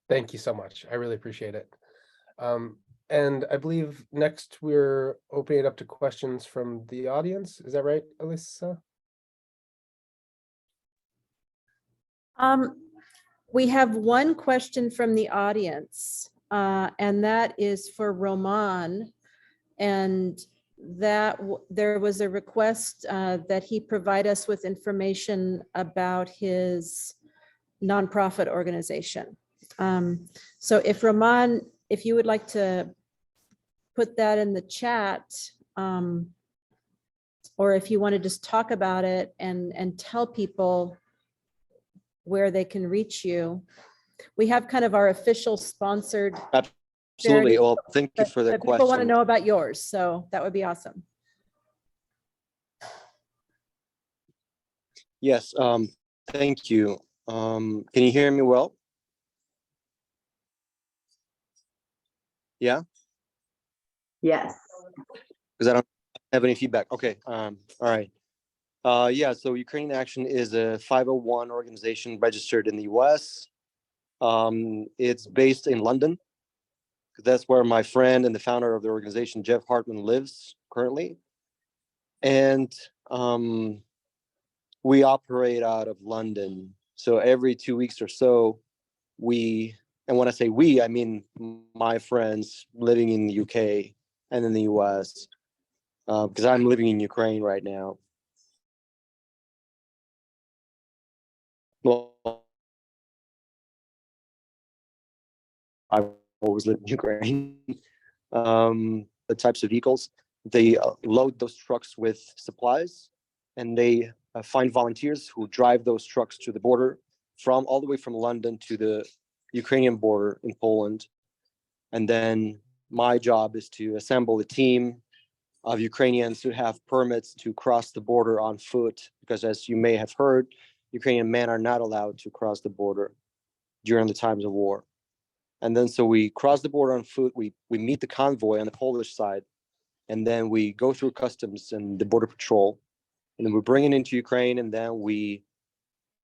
Thank you so much. I really appreciate it. And I believe next we're opening it up to questions from the audience. Is that right, Alisa? We have one question from the audience, and that is for Roman. And that there was a request that he provide us with information about his nonprofit organization. So if Roman, if you would like to put that in the chat, or if you want to just talk about it and tell people where they can reach you. We have kind of our official sponsored. Absolutely. Well, thank you for the question. People want to know about yours, so that would be awesome. Yes, thank you. Can you hear me well? Yeah? Yes. Because I don't have any feedback. Okay, all right. Yeah, so Ukrainian Action is a 501 organization registered in the US. It's based in London. That's where my friend and the founder of the organization, Jeff Hartman, lives currently. And we operate out of London. So every 2 weeks or so, and when I say we, I mean my friends living in the UK and in the US, because I'm living in Ukraine right now. Well, I always lived in Ukraine. The types of vehicles, they load those trucks with supplies, and they find volunteers who drive those trucks to the border, all the way from London to the Ukrainian border in Poland. And then my job is to assemble a team of Ukrainians who have permits to cross the border on foot, because as you may have heard, Ukrainian men are not allowed to cross the border during the times of war. And then so we cross the border on foot, we meet the convoy on the Polish side, and then we go through customs and the border patrol, and then we bring it into Ukraine, and then we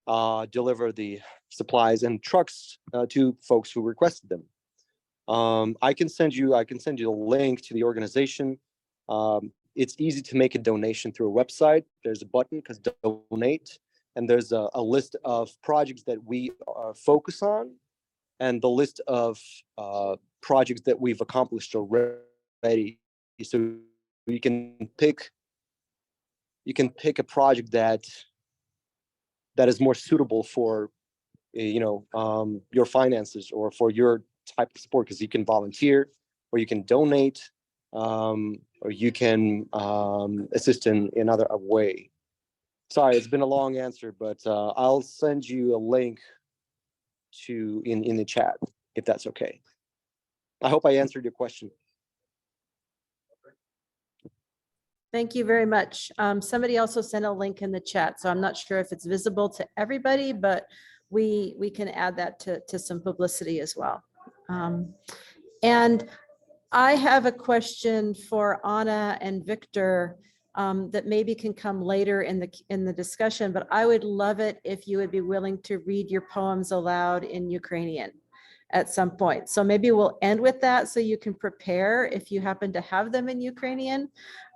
deliver the supplies and trucks to folks who requested them. I can send you a link to the organization. It's easy to make a donation through a website. There's a button because donate, and there's a list of projects that we focus on, and the list of projects that we've accomplished already. So you can pick a project that is more suitable for your finances or for your type of sport, because you can volunteer or you can donate, or you can assist in another way. Sorry, it's been a long answer, but I'll send you a link in the chat if that's okay. I hope I answered your question. Thank you very much. Somebody also sent a link in the chat, so I'm not sure if it's visible to everybody, but we can add that to some publicity as well. And I have a question for Anna and Victor that maybe can come later in the discussion, but I would love it if you would be willing to read your poems aloud in Ukrainian at some point. So maybe we'll end with that so you can prepare if you happen to have them in Ukrainian.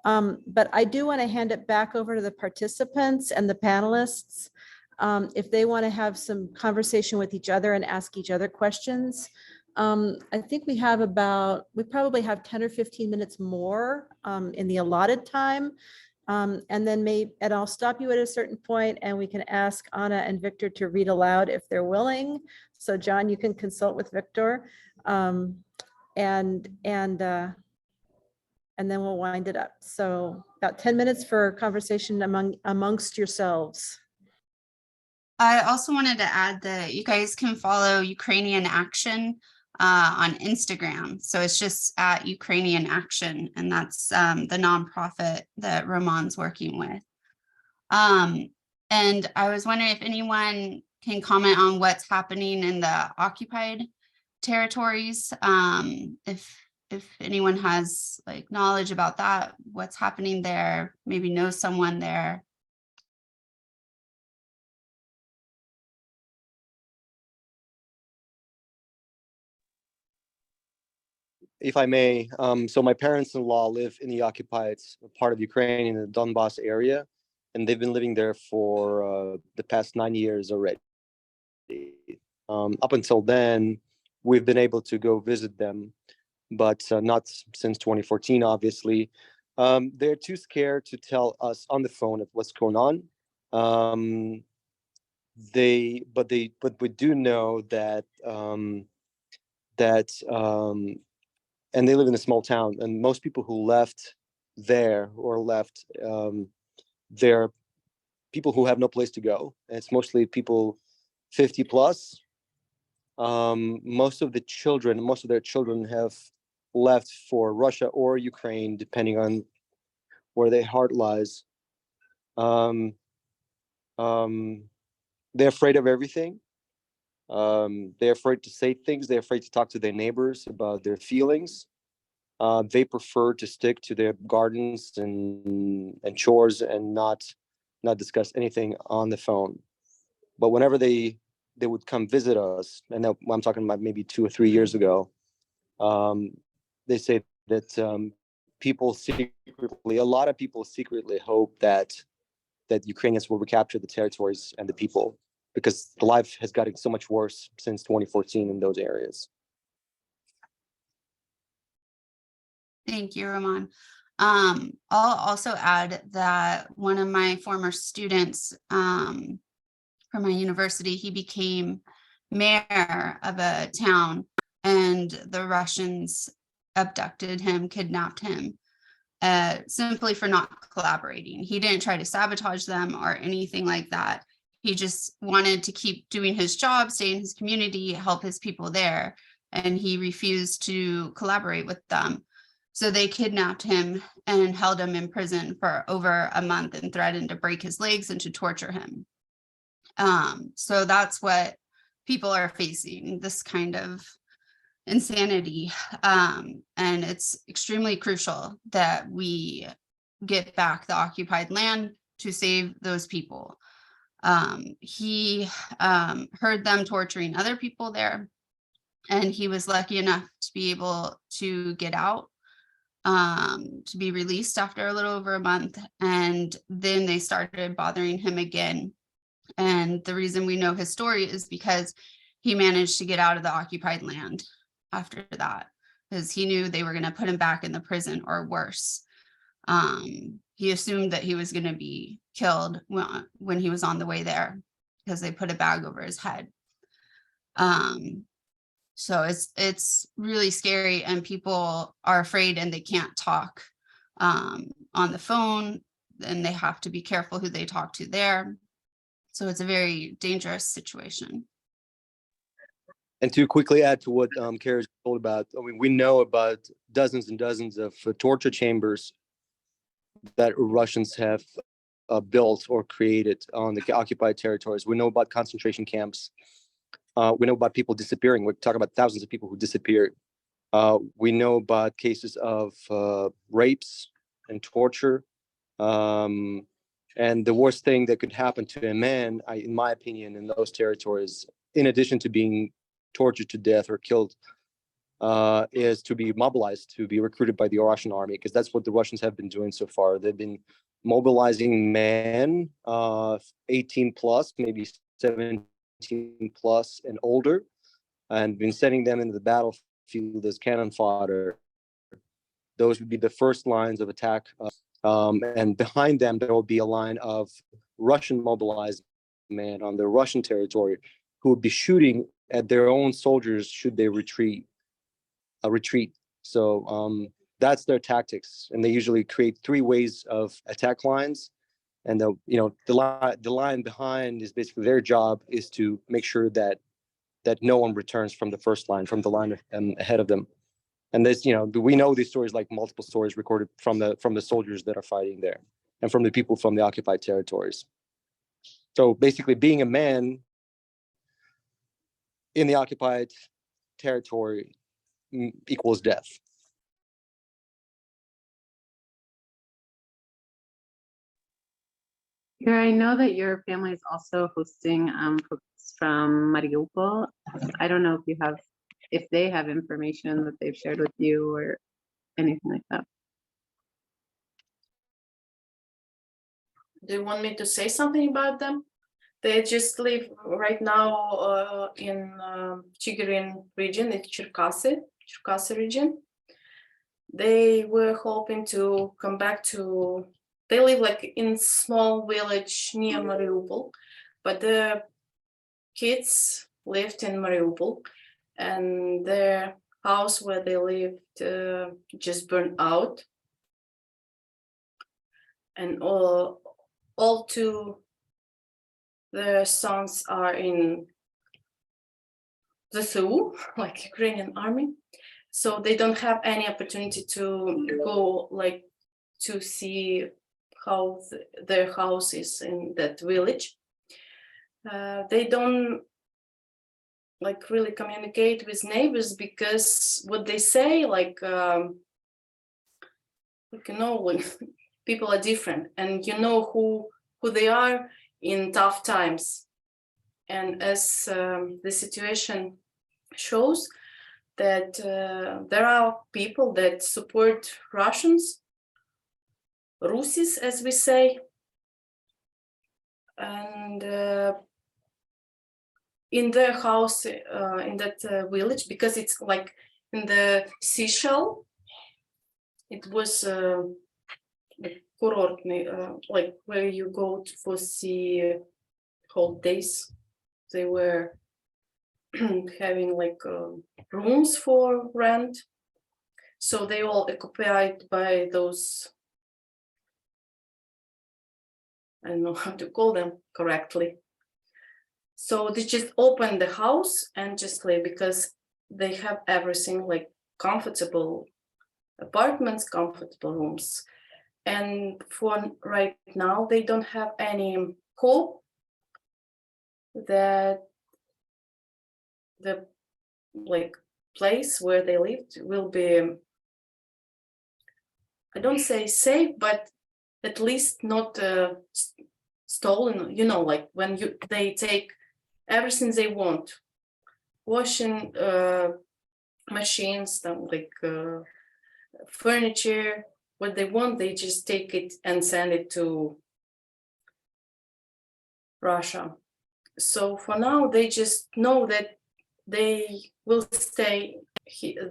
But I do want to hand it back over to the participants and the panelists if they want to have some conversation with each other and ask each other questions. I think we probably have 10 or 15 minutes more in the allotted time. And I'll stop you at a certain point and we can ask Anna and Victor to read aloud if they're willing. So John, you can consult with Victor and then we'll wind it up. So about 10 minutes for conversation amongst yourselves. I also wanted to add that you guys can follow Ukrainian Action on Instagram. So it's just at Ukrainian Action, and that's the nonprofit that Roman's working with. And I was wondering if anyone can comment on what's happening in the occupied territories. If anyone has like knowledge about that, what's happening there, maybe knows someone there. If I may, so my parents-in-law live in the occupied part of Ukraine in the Donbass area, and they've been living there for the past 9 years already. Up until then, we've been able to go visit them, but not since 2014, obviously. They're too scared to tell us on the phone of what's going on. But we do know that and they live in a small town, and most people who left there they're people who have no place to go. And it's mostly people 50 plus. Most of their children have left for Russia or Ukraine, depending on where their heart lies. They're afraid of everything. They're afraid to say things. They're afraid to talk to their neighbors about their feelings. They prefer to stick to their gardens and chores and not discuss anything on the phone. But whenever they would come visit us, and I'm talking about maybe 2 or 3 years ago, they say that a lot of people secretly hope that Ukrainians will recapture the territories and the people, because the life has gotten so much worse since 2014 in those areas. Thank you, Roman. I'll also add that one of my former students from my university, he became mayor of a town, and the Russians abducted him, kidnapped him, simply for not collaborating. He didn't try to sabotage them or anything like that. He just wanted to keep doing his job, stay in his community, help his people there, and he refused to collaborate with them. So they kidnapped him and held him in prison for over a month and threatened to break his legs and to torture him. So that's what people are facing, this kind of insanity. And it's extremely crucial that we get back the occupied land to save those people. He heard them torturing other people there, and he was lucky enough to be able to get out, to be released after a little over a month. And then they started bothering him again. And the reason we know his story is because he managed to get out of the occupied land after that, because he knew they were going to put him back in the prison or worse. He assumed that he was going to be killed when he was on the way there, because they put a bag over his head. So it's really scary, and people are afraid and they can't talk on the phone, and they have to be careful who they talk to there. So it's a very dangerous situation. And to quickly add to what Kerry told about, I mean, we know about dozens and dozens of torture chambers that Russians have built or created on the occupied territories. We know about concentration camps. We know about people disappearing. We talk about thousands of people who disappeared. We know about cases of rapes and torture. And the worst thing that could happen to a man, in my opinion, in those territories, in addition to being tortured to death or killed, is to be mobilized, to be recruited by the Russian army, because that's what the Russians have been doing so far. They've been mobilizing men, 18 plus, maybe 17 plus and older, and been sending them into the battlefield as cannon fodder. Those would be the first lines of attack. And behind them, there will be a line of Russian mobilized men on the Russian territory who would be shooting at their own soldiers should they retreat. So that's their tactics, and they usually create 3 ways of attack lines. And the line behind is basically their job is to make sure that no one returns from the first line, from the line ahead of them. And this, we know these stories, like multiple stories recorded from the soldiers that are fighting there and from the people from the occupied territories. So basically, being a man in the occupied territory equals death. Here, I know that your family is also hosting folks from Mariupol. I don't know if they have information that they've shared with you or anything like that. Do you want me to say something about them? They just live right now in Chigirin region, in Cherkasy region. They were hoping to come back to, they live like in small village near Mariupol, but the kids lived in Mariupol, and their house where they lived just burned out. And all 2 their sons are in the SU, like Ukrainian army. So they don't have any opportunity to go like to see how their house is in that village. They don't like really communicate with neighbors, because what they say, like when people are different, and who they are in tough times. And as the situation shows, that there are people that support Russians, Rusis, as we say, and in their house, in that village, because it's like in the seashell, it was like where you go for sea holidays. They were having like rooms for rent, so they all occupied by those, I don't know how to call them correctly. So they just open the house and just live, because they have everything, like comfortable apartments, comfortable rooms. And for right now, they don't have any hope that the place where they lived will be, I don't say safe, but at least not stolen, you know, like when they take everything they want, washing machines, like furniture, what they want, they just take it and send it to Russia. So for now, they just know that they will stay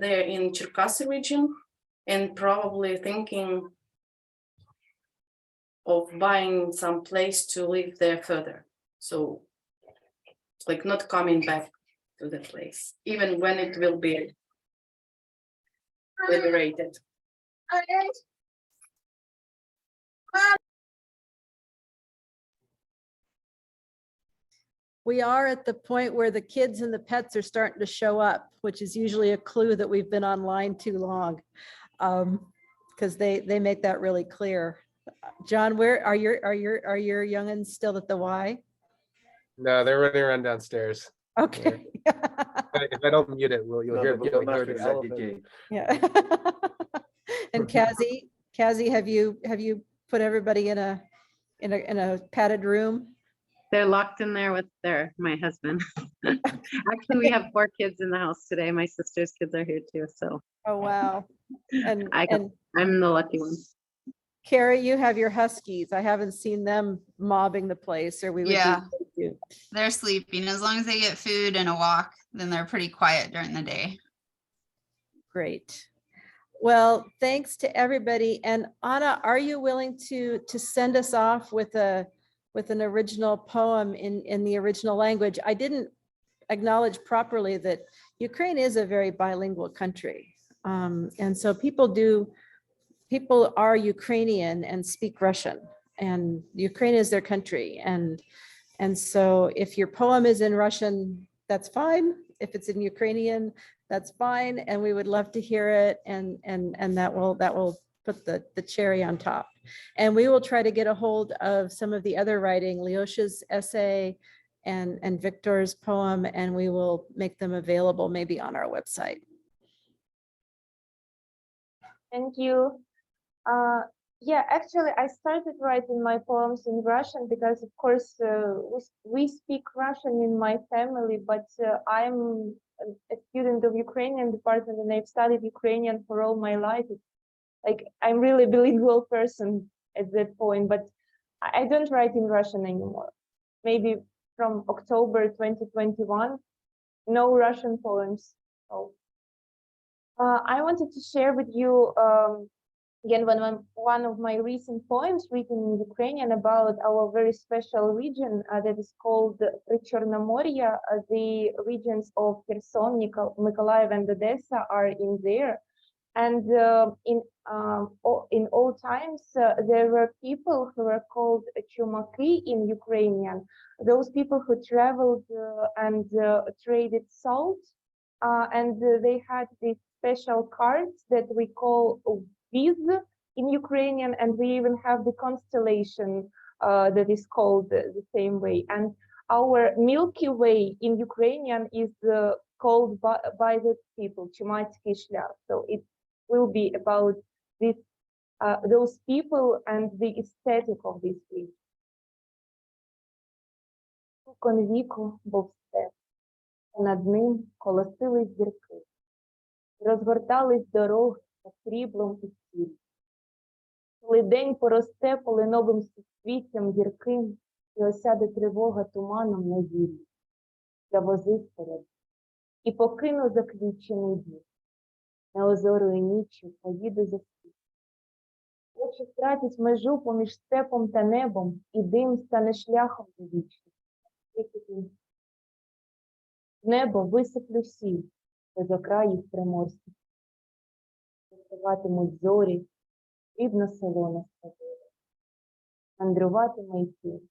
there in Cherkasy region and probably thinking of buying some place to live there further. So like not coming back to the place, even when it will be liberated. We are at the point where the kids and the pets are starting to show up, which is usually a clue that we've been online too long. Because they make that really clear. John, where are your youngins still at the Y? No, they're running around downstairs. Okay. If I don't mute it, you'll hear the elephant. Yeah. And Cazzie, have you put everybody in a padded room? They're locked in there with my husband. Actually, we have 4 kids in the house today. My sister's kids are here too, so. Oh, wow. And I'm the lucky one. Kerry, you have your huskies. I haven't seen them mobbing the place, or we would. Yeah, do. they're sleeping. As long as they get food and a walk, then they're pretty quiet during the day. Great. Well, thanks to everybody. And Anna, are you willing to send us off with an original poem in the original language? I didn't acknowledge properly that Ukraine is a very bilingual country. And so people are Ukrainian and speak Russian, and Ukraine is their country. And so if your poem is in Russian, that's fine. If it's in Ukrainian, that's fine. And we would love to hear it. And that will put the cherry on top. And we will try to get a hold of some of the other writing, Lyosha's essay and Victor's poem, and we will make them available maybe on our website. Thank you. Yeah, actually, I started writing my poems in Russian because, of course, we speak Russian in my family, but I'm a student of Ukrainian department and I've studied Ukrainian for all my life. Like, I'm really a bilingual person at that point, but I don't write in Russian anymore. Maybe from October 2021, no Russian poems. So, I wanted to share with you again one of my recent poems written in Ukrainian about our very special region that is called Prechornomorye. The regions of Kherson, Mykolaiv, and Odessa are in there. And in old times, there were people who were called chumaki in Ukrainian. Those people who traveled and traded salt, and they had these special cards that we call viz in Ukrainian, and we even have the constellation that is called the same way. And our Milky Way in Ukrainian is called by the people Chumacki Shlях. So it will be about this, those people and the aesthetic of this region. Конвіку був степ, над ним колосились зірки, розгортались дороги та сріблом і стіль. Коли день поросте полиновим суцвіттям гірким, і осяде тривога туманом на віллі, я возив вперед і покину заквічений дім. Неозорою ніччю поїду за світ. Очі втратять межу поміж степом та небом, і дим стане шляхом до вічності. В небо висиплю сіль, без окраїв приморських. Висуватимуть зорі, рідно село на стадилі. Мандруватиме й ти.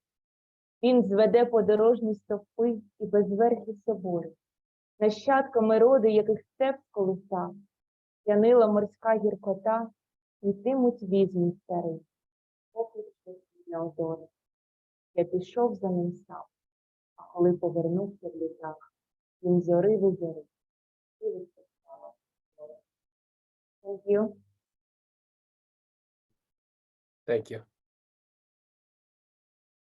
Він зведе подорожні стовпи і безверхі собори. Нащадками роди, яких степ колиса, тянила морська гіркота, йтимуть візьми старий, покличе на озори. Я пішов за ним сам, а коли повернувся в літах, він зорив і зорив. Thank you. Thank you.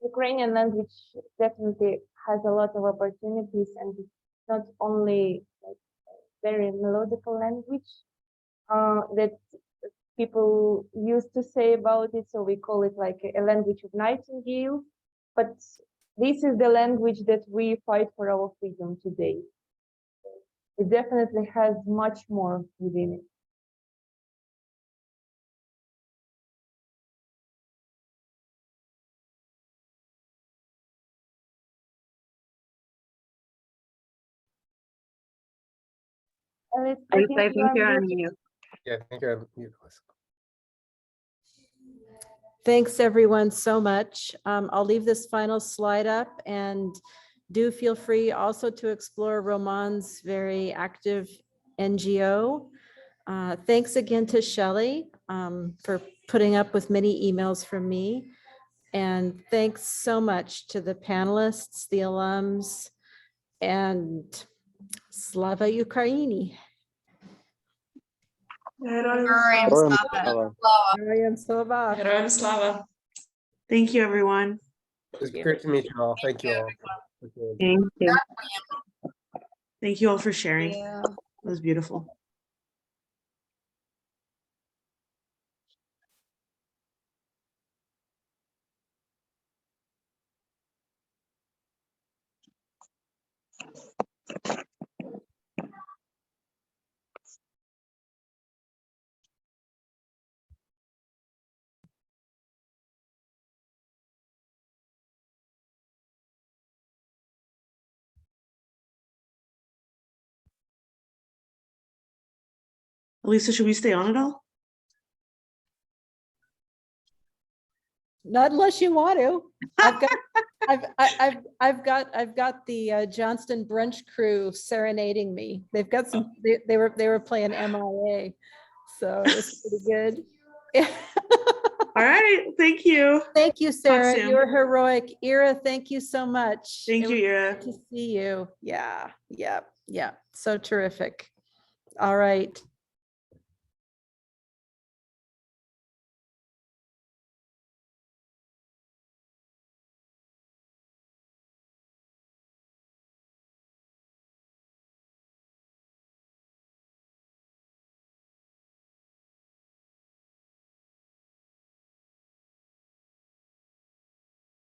Ukrainian language definitely has a lot of opportunities, and it's not only like very melodical language that people used to say about it, so we call it like a language of nightingale, but this is the language that we fight for our freedom today. It definitely has much more within it. Alice, I I think think you are you're on muted. mute. Yeah, I think I'm muted. Thanks, everyone, so much. I'll leave this final slide up, and do feel free also to explore Roman's very active NGO. Thanks again to Shelley for putting up with many emails from me. And thanks so much to the panelists, the alums, and Slava Ukraini. Героям Героям слава. слава. Geraim Slava. Героям слава. Thank you, everyone. It's great to meet you all. Thank you all. Thank you. Thank you all for sharing. That was beautiful. Alisa, should we stay on at all? Not unless you want to. I've got the Johnston brunch crew serenading me. They've got some. They were playing MIA, so it was pretty good. All right. Thank you. Thank you, Sarah. soon. You were heroic. Ira, thank you so much. Thank It you, was Ira. good to see you. Yeah. So terrific. All right.